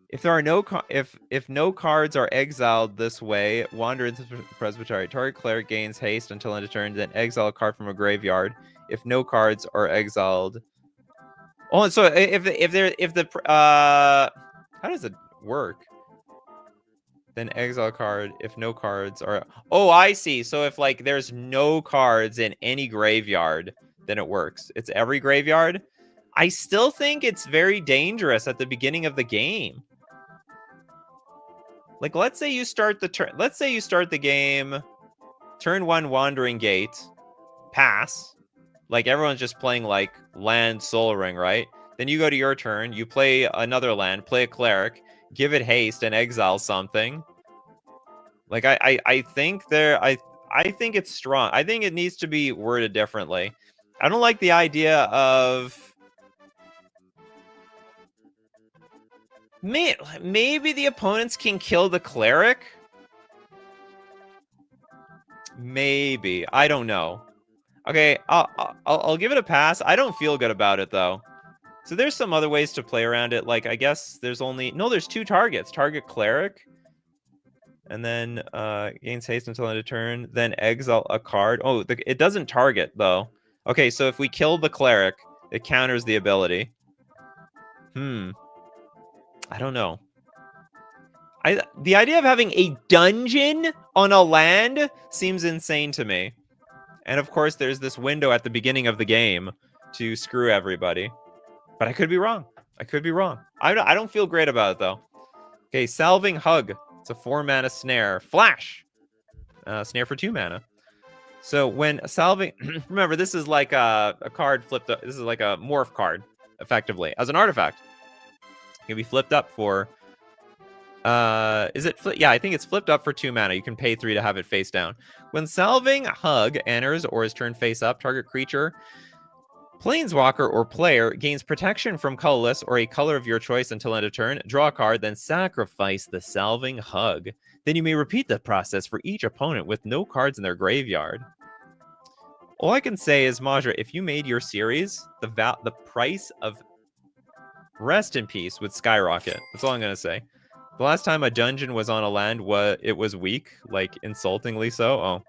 S1: If there are if no cards are exiled this way, wander into the Presbytery. Target cleric gains haste until end of turn, then exile a card from a graveyard. If no cards are exiled. Oh, so how does it work? Then exile a card if no cards are... oh, I see. So if like there's no cards in any graveyard, then it works. It's every graveyard. I still think it's very dangerous at the beginning of the game. Like, let's say you start the game, turn 1 Wandering Gate, pass. Like, everyone's just playing, like, land Soul Ring, right? Then you go to your turn, you play another land, play a cleric, give it haste, and exile something. Like, I think I think it's strong. I think it needs to be worded differently. I don't like the idea of... maybe the opponents can kill the cleric? Maybe. I don't know. Okay, I'll give it a pass. I don't feel good about it, though. So there's some other ways to play around it. Like, I guess there's only... no, there's 2 targets. Target cleric. And then gains haste until end of turn. Then exile a card. Oh, it doesn't target, though. Okay, so if we kill the cleric, it counters the ability. I don't know. The idea of having a dungeon on a land seems insane to me. And of course, there's this window at the beginning of the game to screw everybody. But I could be wrong. I could be wrong. I don't feel great about it, though. Okay, Salving Hug. It's a 4-mana snare. Flash. Snare for 2 mana. So when salving... remember, this is like a card flipped up. This is like a morph card, effectively, as an artifact. It can be flipped up for... is it... yeah, I think it's flipped up for 2 mana. You can pay 3 to have it face down. When Salving Hug enters or is turned face up, target creature... Planeswalker or player gains protection from colorless or a color of your choice until end of turn. Draw a card, then sacrifice the Salving Hug. Then you may repeat the process for each opponent with no cards in their graveyard. All I can say is, Majra, if you made your series, the price of Rest in Peace would skyrocket. That's all I'm going to say. The last time a dungeon was on a land, it was weak, like insultingly so. Oh.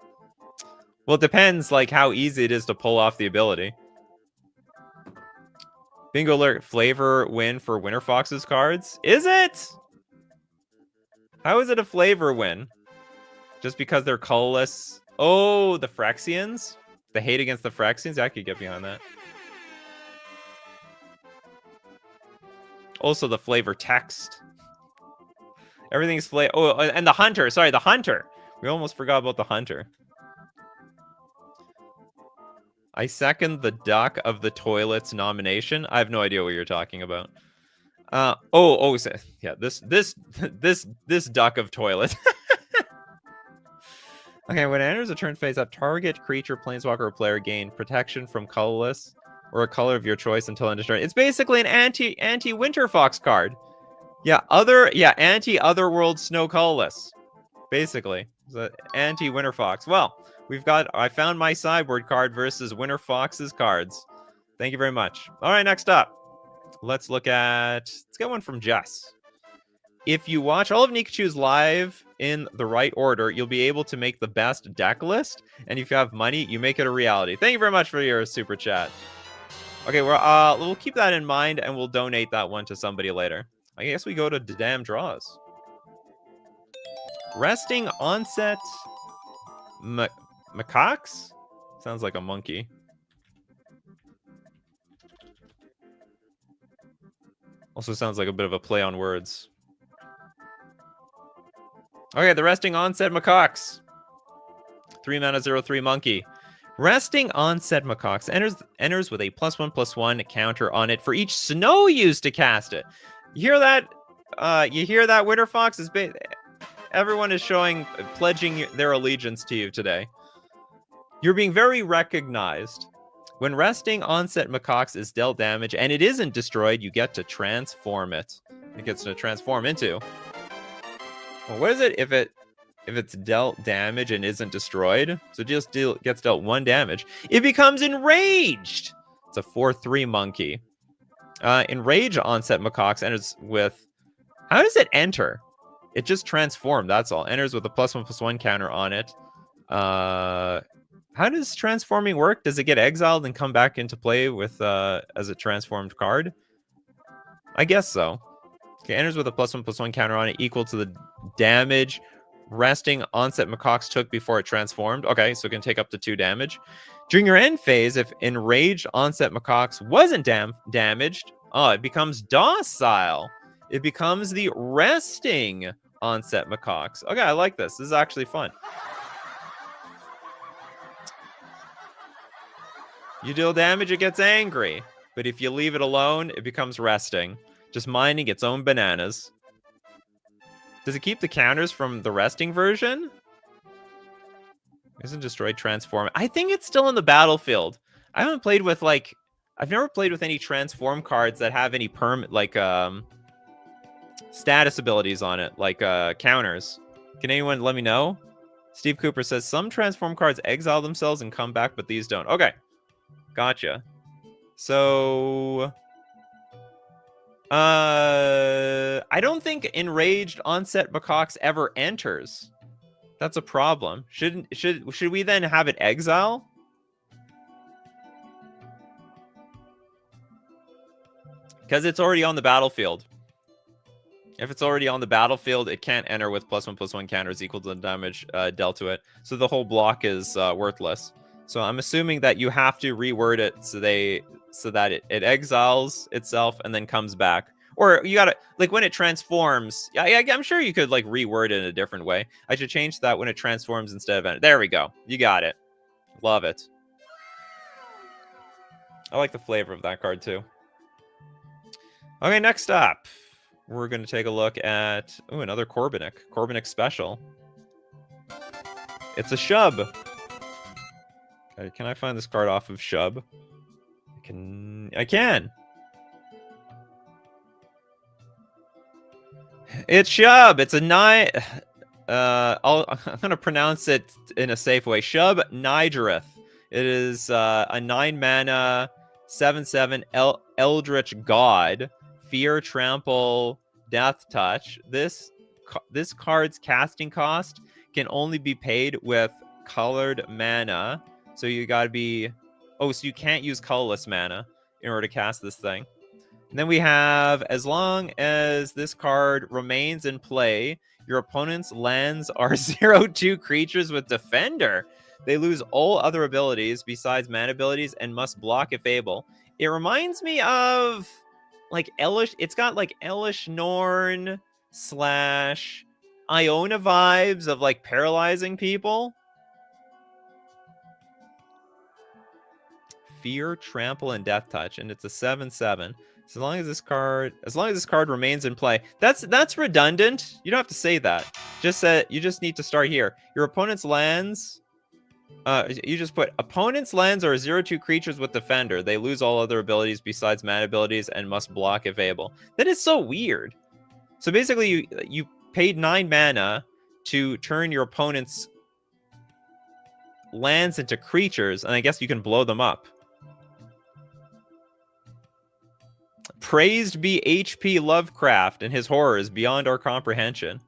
S1: Well, it depends like how easy it is to pull off the ability. Bingo alert, flavor win for Winter Fox's cards. Is it? How is it a flavor win? Just because they're colorless? Oh, the Phyrexians? The hate against the Phyrexians? I could get behind that. Also the flavor text. Everything's flavor. Oh, and the Hunter. Sorry, the Hunter. We almost forgot about the Hunter. I second the Duck of the Toilets nomination. I have no idea what you're talking about. Yeah, this Duck of Toilet. Okay, when it enters a turn face up, target creature, planeswalker, or player gain protection from colorless or a color of your choice until end of turn. It's basically an anti Winter Fox card. Yeah, anti Otherworld Snow colorless. Basically, it's an anti Winter Fox. Well. I found my sideboard card versus Winter Fox's cards. Thank you very much. All right, next up. Let's get one from Jess. If you watch all of Nikachu's live in the right order, you'll be able to make the best deck list. And if you have money, you make it a reality. Thank you very much for your super chat. Okay, we'll keep that in mind and we'll donate that one to somebody later. I guess we go to the damn draws. Resting Onset... Macaques? Sounds like a monkey. Also sounds like a bit of a play on words. Okay, the Resting Onset Macaques. 3 mana, 0/3 monkey. Resting Onset Macaques enters with a +1/+1 counter on it for each snow used to cast it. You hear that? You hear that, Winter Fox? Everyone is pledging their allegiance to you today. You're being very recognized. When Resting Onset Macaques is dealt damage and it isn't destroyed, you get to transform it. It gets to transform into. Well, what is it if it's dealt damage and isn't destroyed? So it just gets dealt 1 damage. It becomes Enraged. It's a 4/3 monkey. Enraged Onset Macaques enters with... How does it enter? It just transformed, that's all. Enters with a +1/+1 counter on it. How does transforming work? Does it get exiled and come back into play with as a transformed card? I guess so. Okay, enters with a +1/+1 counter on it equal to the damage Resting Onset Macaques took before it transformed. Okay, so it can take up to 2 damage. During your end phase, if Enraged Onset Macaques wasn't damaged, it becomes docile. It becomes the Resting Onset Macaques. Okay, I like this. This is actually fun. You deal damage, it gets angry. But if you leave it alone, it becomes resting. Just minding its own bananas. Does it keep the counters from the resting version? Isn't destroyed transform? I think it's still in the battlefield. I haven't played with I've never played with any transform cards that have any status abilities on it, like counters. Can anyone let me know? Steve Cooper says some transform cards exile themselves and come back, but these don't. Okay. Gotcha. So I don't think Enraged Onset Macaques ever enters. That's a problem. Should we then have it exile? Because it's already on the battlefield. If it's already on the battlefield, it can't enter with +1/+1 counters equal to the damage dealt to it. So the whole block is worthless. So I'm assuming that you have to reword it so that it exiles itself and then comes back. Or you gotta, like, when it transforms, I'm sure you could, like, reword it in a different way. I should change that when it transforms instead of enter. There we go. You got it. Love it. I like the flavor of that card, too. Okay, next up, we're going to take a look at, another Corbinic. Corbinic special. It's a Shub. Okay, can I find this card off of Shub? I can. It's Shub. It's a 9. I'm going to pronounce it in a safe way. Shub Nigereth. It is a 9-mana 7/7 Eldritch God. Fear, Trample, Death Touch. This card's casting cost can only be paid with colored mana. So you gotta be... Oh, so you can't use colorless mana in order to cast this thing. And then we have, as long as this card remains in play, your opponent's lands are 0/2 creatures with Defender. They lose all other abilities besides mana abilities and must block if able. It reminds me of... like Elish, it's got like Elish Norn / Iona vibes of like paralyzing people. Fear, Trample, and Death Touch, and it's a 7/7. As long as this card remains in play, that's redundant. You don't have to say that. Just you just need to start here. Your opponent's lands. You just put opponent's lands are 0/2 creatures with Defender. They lose all other abilities besides mana abilities and must block if able. That is so weird. So basically, you paid 9 mana to turn your opponent's lands into creatures, and I guess you can blow them up. Praised be H.P. Lovecraft and his horrors beyond our comprehension.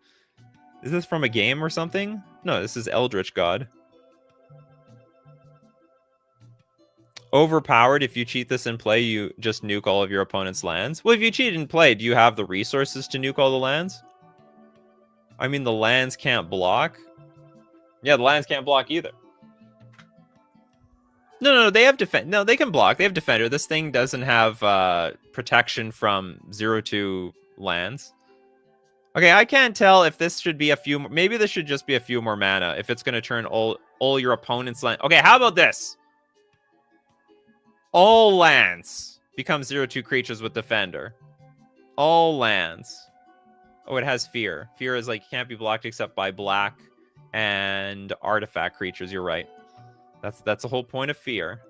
S1: Is this from a game or something? No, this is Eldritch God. Overpowered. If you cheat this in play, you just nuke all of your opponent's lands. Well, if you cheat in play, do you have the resources to nuke all the lands? I mean, the lands can't block. Yeah, the lands can't block either. No, they have defend. No, they can block. They have Defender. This thing doesn't have protection from 0/2 lands. Okay, I can't tell if this should be a few. Maybe this should just be a few more mana if it's going to turn all your opponent's land. Okay, how about this? All lands become 0/2 creatures with Defender. All lands. Oh, it has Fear. Fear is like can't be blocked except by black and artifact creatures. You're right. That's the whole point of Fear.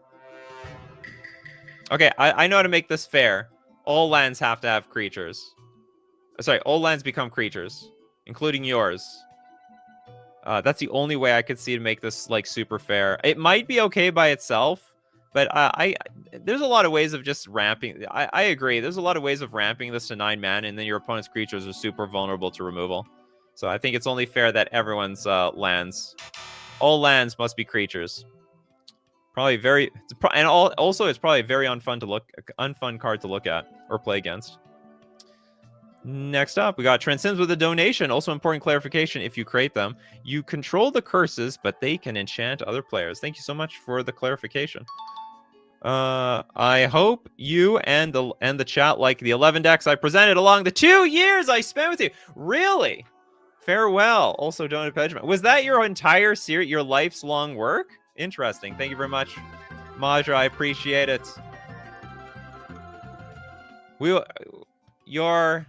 S1: Okay, I know how to make this fair. All lands have to have creatures. Sorry, all lands become creatures, including yours. That's the only way I could see to make this like super fair. It might be okay by itself, but there's a lot of ways of just ramping. I agree. There's a lot of ways of ramping this to 9 mana, and then your opponent's creatures are super vulnerable to removal. So I think it's only fair that everyone's lands, all lands must be creatures. Probably very, and also it's probably a very unfun card to look at or play against. Next up, we got Transcends with a donation. Also important clarification, if you create them, you control the curses, but they can enchant other players. Thank you so much for the clarification. I hope you and the chat like the 11 decks I presented along the 2 years I spent with you. Really? Farewell. Also, Donut Pedgman. Was that your entire series, your life's long work? Interesting. Thank you very much, Majra. I appreciate it. Your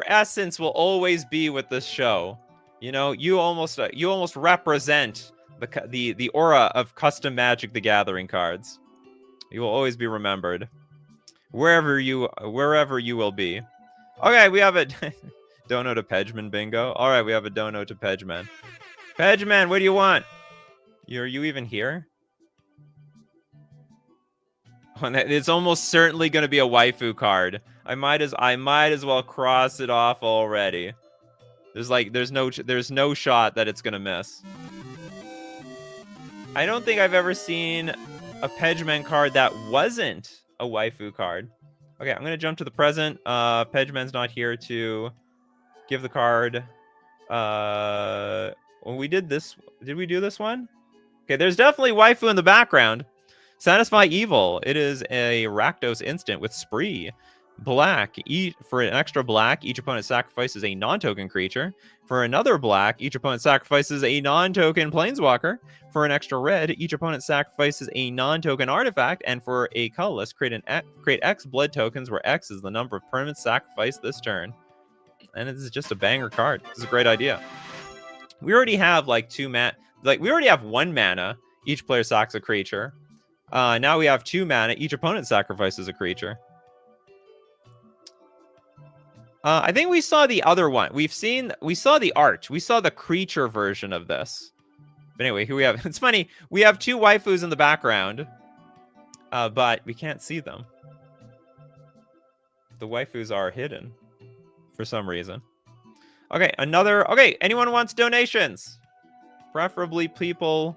S1: essence will always be with this show. You know, you almost represent the aura of custom Magic the Gathering cards. You will always be remembered wherever you will be. Okay, we have a Dono to Pedgman bingo. All right, we have a Dono to Pedgman. Pedgman, what do you want? Are you even here? It's almost certainly going to be a waifu card. I might as well cross it off already. There's no shot that it's going to miss. I don't think I've ever seen a Pegman card that wasn't a waifu card. Okay, I'm going to jump to the present. Pegman's not here to give the card. When we did this, did we do this one? Okay, there's definitely waifu in the background. Satisfy Evil. It is a Rakdos instant with Spree. Black. For an extra black, each opponent sacrifices a non-token creature. For another black, each opponent sacrifices a non-token planeswalker. For an extra red, each opponent sacrifices a non-token artifact. And for a colorless, create X blood tokens, where X is the number of permanents sacrificed this turn. And this is just a banger card. This is a great idea. We already have like we already have 1 mana. Each player sacks a creature. Now we have 2 mana. Each opponent sacrifices a creature. I think we saw the other one. We saw the art. We saw the creature version of this. But anyway, here we have. It's funny. We have 2 waifus in the background, but we can't see them. The waifus are hidden for some reason. Okay, okay, anyone wants donations? Preferably people.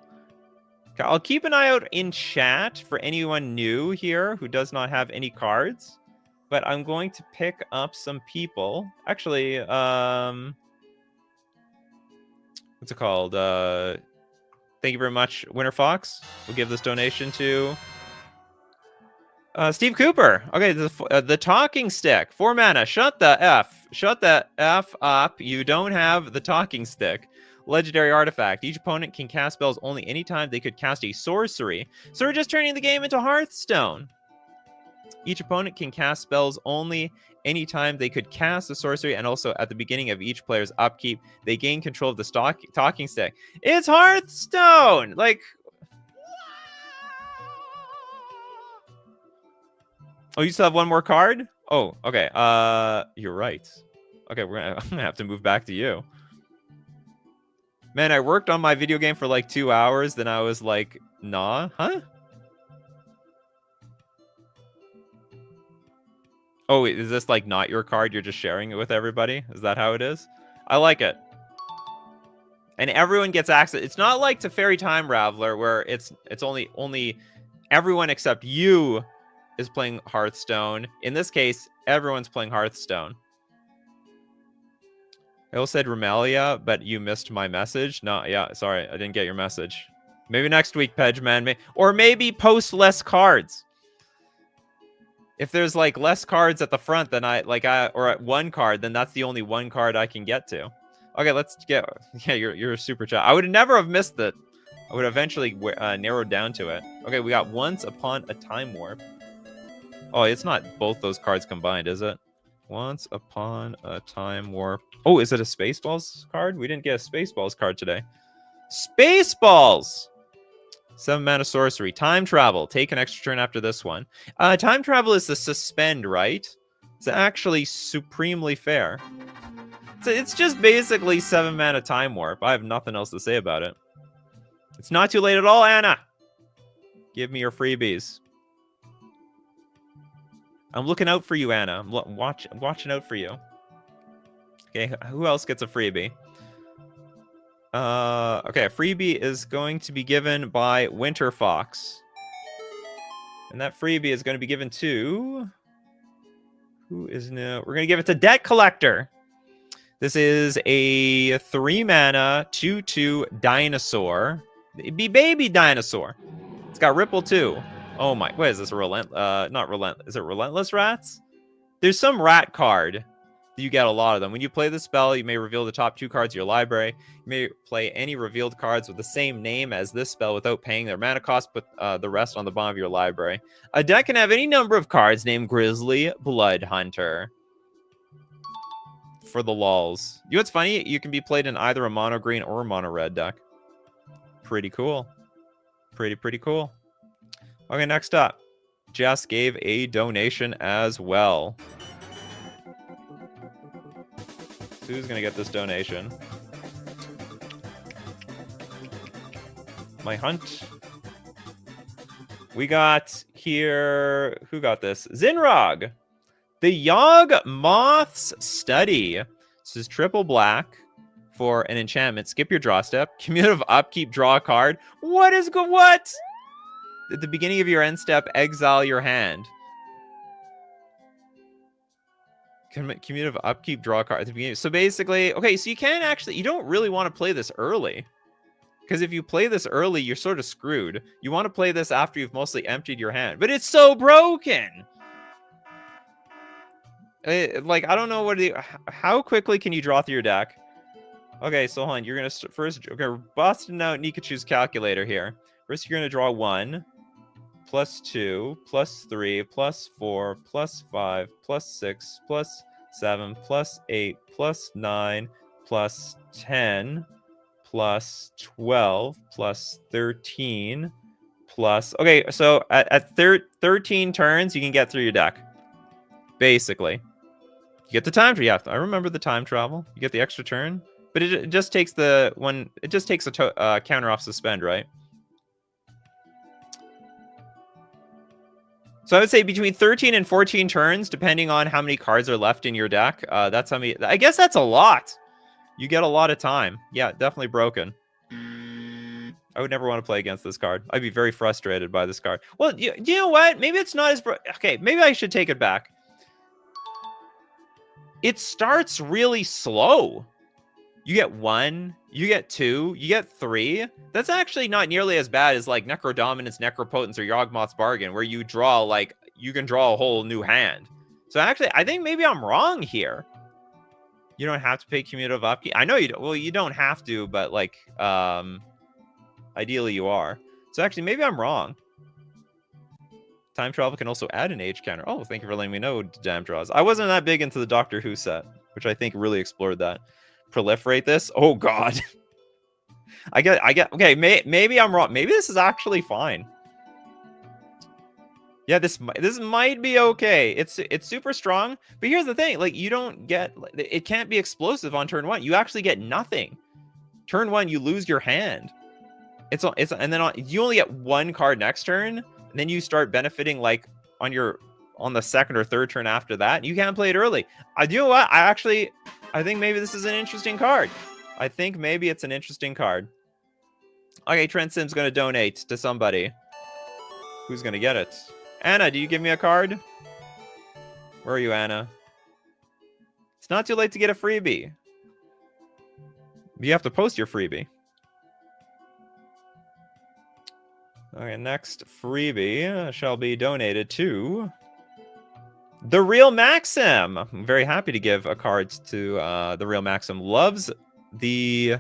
S1: I'll keep an eye out in chat for anyone new here who does not have any cards. But I'm going to pick up some people. Actually, what's it called? Thank you very much, Winter Fox. We'll give this donation to Steve Cooper. Okay, the talking stick. 4 mana. Shut the F up. You don't have the talking stick. Legendary artifact. Each opponent can cast spells only anytime they could cast a sorcery. So we're just turning the game into Hearthstone. Each opponent can cast spells only anytime they could cast a sorcery, and also at the beginning of each player's upkeep, they gain control of the talking stick. It's Hearthstone! Like... Oh, you still have 1 more card? Oh, okay. You're right. Okay, I'm gonna have to move back to you. Man, I worked on my video game for like 2 hours, then I was like, nah, huh? Oh, is this like not your card? You're just sharing it with everybody? Is that how it is? I like it. And everyone gets access. It's not like Teferi Time Raveler where it's only everyone except you is playing Hearthstone. In this case, everyone's playing Hearthstone. I also said Remelia, but you missed my message. No, yeah, sorry, I didn't get your message. Maybe next week, Pegman. Or maybe post less cards. If there's like less cards at the front than or at 1 card, then that's the only 1 card I can get to. Okay, let's get. Yeah, you're a super chat. I would never have missed it. I would eventually narrowed down to it. Okay, we got Once Upon a Time Warp. Oh, it's not both those cards combined, is it? Once Upon a Time Warp. Oh, is it a Spaceballs card? We didn't get a Spaceballs card today. Spaceballs! 7 mana sorcery. Time travel. Take an extra turn after this one. Time travel is the suspend, right? It's actually supremely fair. So it's just basically 7 mana time warp. I have nothing else to say about it. It's not too late at all, Anna. Give me your freebies. I'm looking out for you, Anna. I'm watching out for you. Okay, who else gets a freebie? Okay, a freebie is going to be given by Winter Fox. And that freebie is going to be given to... Who is new? We're going to give it to Debt Collector. This is a 3 mana 2/2 dinosaur. It'd be baby dinosaur. It's got Ripple too. Oh my, what is this? Not Relentless. Is it Relentless Rats? There's some rat card. You get a lot of them. When you play the spell, you may reveal the top 2 cards of your library. You may play any revealed cards with the same name as this spell without paying their mana cost, put the rest on the bottom of your library. A deck can have any number of cards named Grizzly Blood Hunter. For the lulz. You know what's funny? You can be played in either a mono green or a mono red deck. Pretty cool. Pretty cool. Okay, next up. Jess gave a donation as well. Who's gonna get this donation? My hunt We got here... Who got this? Zinrog. The Yog Moth's Study. This is triple black for an enchantment. Skip your draw step. Cumulative upkeep, draw a card. What? At the beginning of your end step, exile your hand. Cumulative upkeep, draw a card at the beginning. So basically, okay, so you don't really want to play this early. Because if you play this early, you're sort of screwed. You want to play this after you've mostly emptied your hand. But it's so broken! Like, I don't know how quickly can you draw through your deck? Okay, so hold on. You're going to first... Okay, we're busting out Nikachu's calculator here. First, you're going to draw 1, +2, +3, +4, +5, +6, +7, +8, +9, +10, +12, +13, Okay, so at 13 turns, you can get through your deck. Basically. You get the time travel. Yeah, I remember the time travel. You get the extra turn. But it just takes a counter off suspend, right? So I would say between 13 and 14 turns, depending on how many cards are left in your deck. That's how many... I guess that's a lot. You get a lot of time. Yeah, definitely broken. I would never want to play against this card. I'd be very frustrated by this card. Well, you know what? Maybe it's not as... Okay, maybe I should take it back. It starts really slow. You get 1, you get 2, you get 3. That's actually not nearly as bad as like Necrodominance, Necropotence, or Yawgmoth's Bargain, where you draw you can draw a whole new hand. So actually, I think maybe I'm wrong here. You don't have to pay cumulative upkeep. I know you don't. Well, you don't have to, but like, ideally you are. So actually, maybe I'm wrong. Time travel can also add an age counter. Oh, thank you for letting me know, Damn Draws. I wasn't that big into the Doctor Who set, which I think really explored that. Proliferate this? Oh god. I get okay, maybe I'm wrong. Maybe this is actually fine. Yeah, this might be okay. It's super strong, but here's the thing, like you don't get it can't be explosive on turn 1. You actually get nothing. Turn 1 you lose your hand. It's and then you only get 1 card next turn, and then you start benefiting like on the second or third turn after that. You can't play it early. You know what? I think maybe this is an interesting card. I think maybe it's an interesting card. Okay, Trent Sim's going to donate to somebody. Who's going to get it? Anna, do you give me a card? Where are you, Anna? It's not too late to get a freebie. You have to post your freebie. Okay, next freebie shall be donated to... The Real Maxim. I'm very happy to give a card to The Real Maxim. Loves the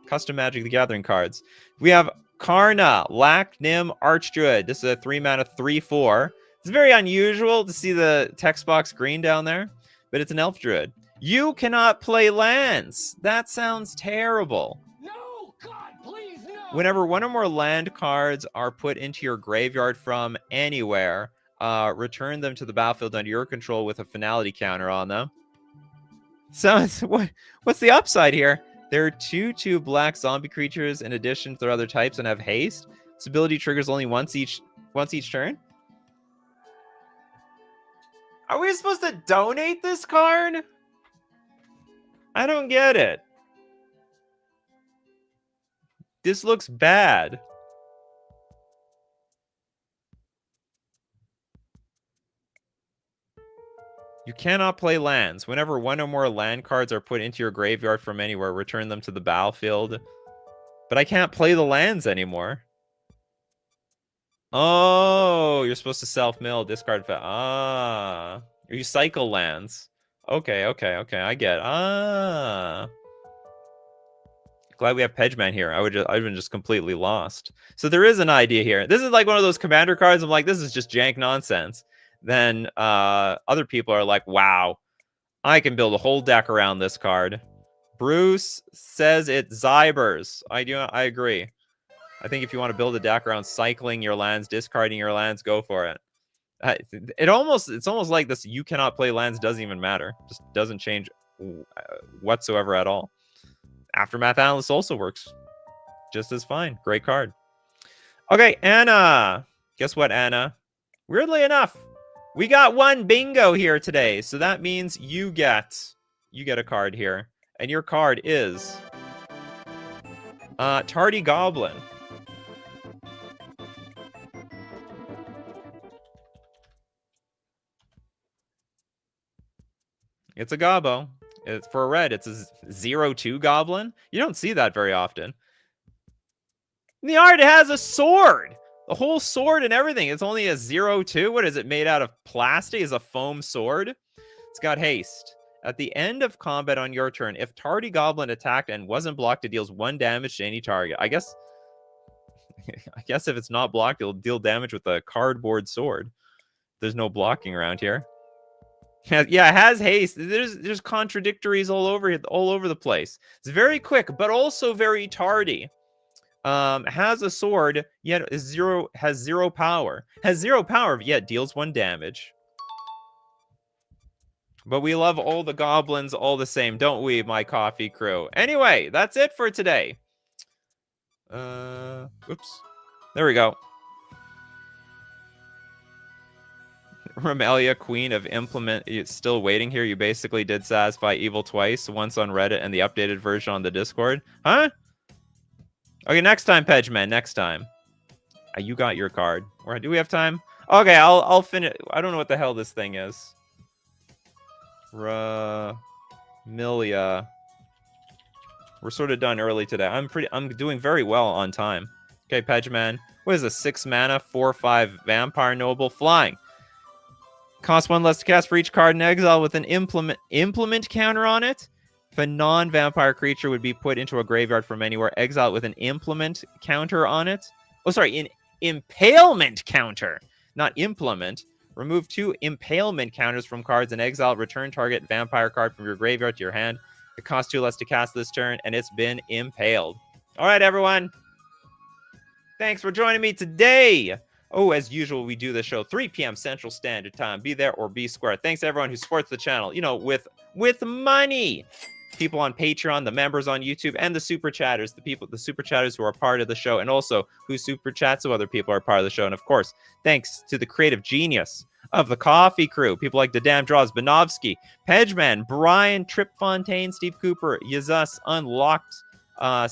S1: custom Magic the Gathering cards. We have Karna, Lack Nim Archdruid. This is a 3-mana 3/4. It's very unusual to see the text box green down there, but it's an Elf Druid. You cannot play lands. That sounds terrible.
S2: No, God, please, no.
S1: Whenever one or more land cards are put into your graveyard from anywhere, return them to the battlefield under your control with a finality counter on them. So what's the upside here? There are 2/2 black zombie creatures in addition to their other types and have haste. This ability triggers only once each turn. Are we supposed to donate this card? I don't get it. This looks bad. You cannot play lands. Whenever one or more land cards are put into your graveyard from anywhere, return them to the battlefield. But I can't play the lands anymore. Oh, you're supposed to self-mill, discard... Ah. You cycle lands. Okay, I get it. Ah. Glad we have Pedgeman here. I've been just completely lost. So there is an idea here. This is like one of those commander cards. I'm like, this is just jank nonsense. Then other people are like, wow, I can build a whole deck around this card. Bruce says it's Zybers. I agree. I think if you want to build a deck around cycling your lands, discarding your lands, go for it. It's almost like this you cannot play lands doesn't even matter. Just doesn't change whatsoever at all. Aftermath Analyst also works just as fine. Great card. Okay, Anna. Guess what, Anna? Weirdly enough, we got one bingo here today. So that means you get a card here. And your card is Tardy Goblin. It's a gobbo. It's for a red. It's a 0-2 goblin. You don't see that very often. In the art, it has a sword. The whole sword and everything. It's only a 0-2. What is it made out of? Plastic? Is a foam sword. It's got haste. At the end of combat on your turn, if Tardy Goblin attacked and wasn't blocked, it deals 1 damage to any target. I guess if it's not blocked, it'll deal damage with a cardboard sword. There's no blocking around here. Yeah, it has haste. There's contradictories all over the place. It's very quick, but also very tardy. Has a sword, yet has 0 power. Has 0 power, yet deals 1 damage. But we love all the goblins all the same, don't we, my coffee crew? Anyway, that's it for today. Oops. There we go. Ramelia, Queen of Implement, it's still waiting here. You basically did satisfy evil twice, once on Reddit and the updated version on the Discord. Huh? Okay, next time, Pedgeman, next time. You got your card. Or do we have time? Okay, I'll finish. I don't know what the hell this thing is. Ramelia. We're sort of done early today. I'm doing very well on time. Okay, Pedgeman. What is a 6 mana, 4/5 Vampire Noble flying? Cost 1 less to cast for each card in exile with an implement counter on it. If a non-vampire creature would be put into a graveyard from anywhere, exile it with an implement counter on it. Oh, sorry, an impalement counter, not implement. Remove 2 impalement counters from cards and exile. Return target vampire card from your graveyard to your hand. It costs 2 less to cast this turn, and it's been impaled. All right, everyone. Thanks for joining me today. Oh, as usual, we do the show 3 p.m. Central Standard Time. Be there or be square. Thanks to everyone who supports the channel, with money. People on Patreon, the members on YouTube, and the super chatters, the super chatters who are part of the show, and also who super chat so other people are part of the show. And of course, thanks to the creative genius of the coffee crew, people like the Damn Draws, Benovsky, Pedgeman, Brian, Trip Fontaine, Steve Cooper, Yazus, Unlocked,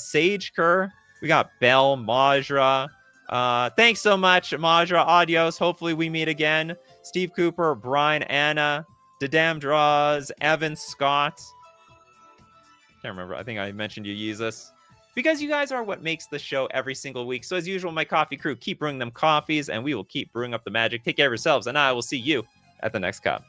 S1: Sage Kerr. We got Bell, Majra. Thanks so much, Majra. Adios. Hopefully we meet again. Steve Cooper, Brian, Anna, the Damn Draws, Evan, Scott. Can't remember. I think I mentioned you, Jesus. Because you guys are what makes the show every single week. So as usual, my coffee crew, keep brewing them coffees, and we will keep brewing up the magic. Take care of yourselves, and I will see you at the next cup.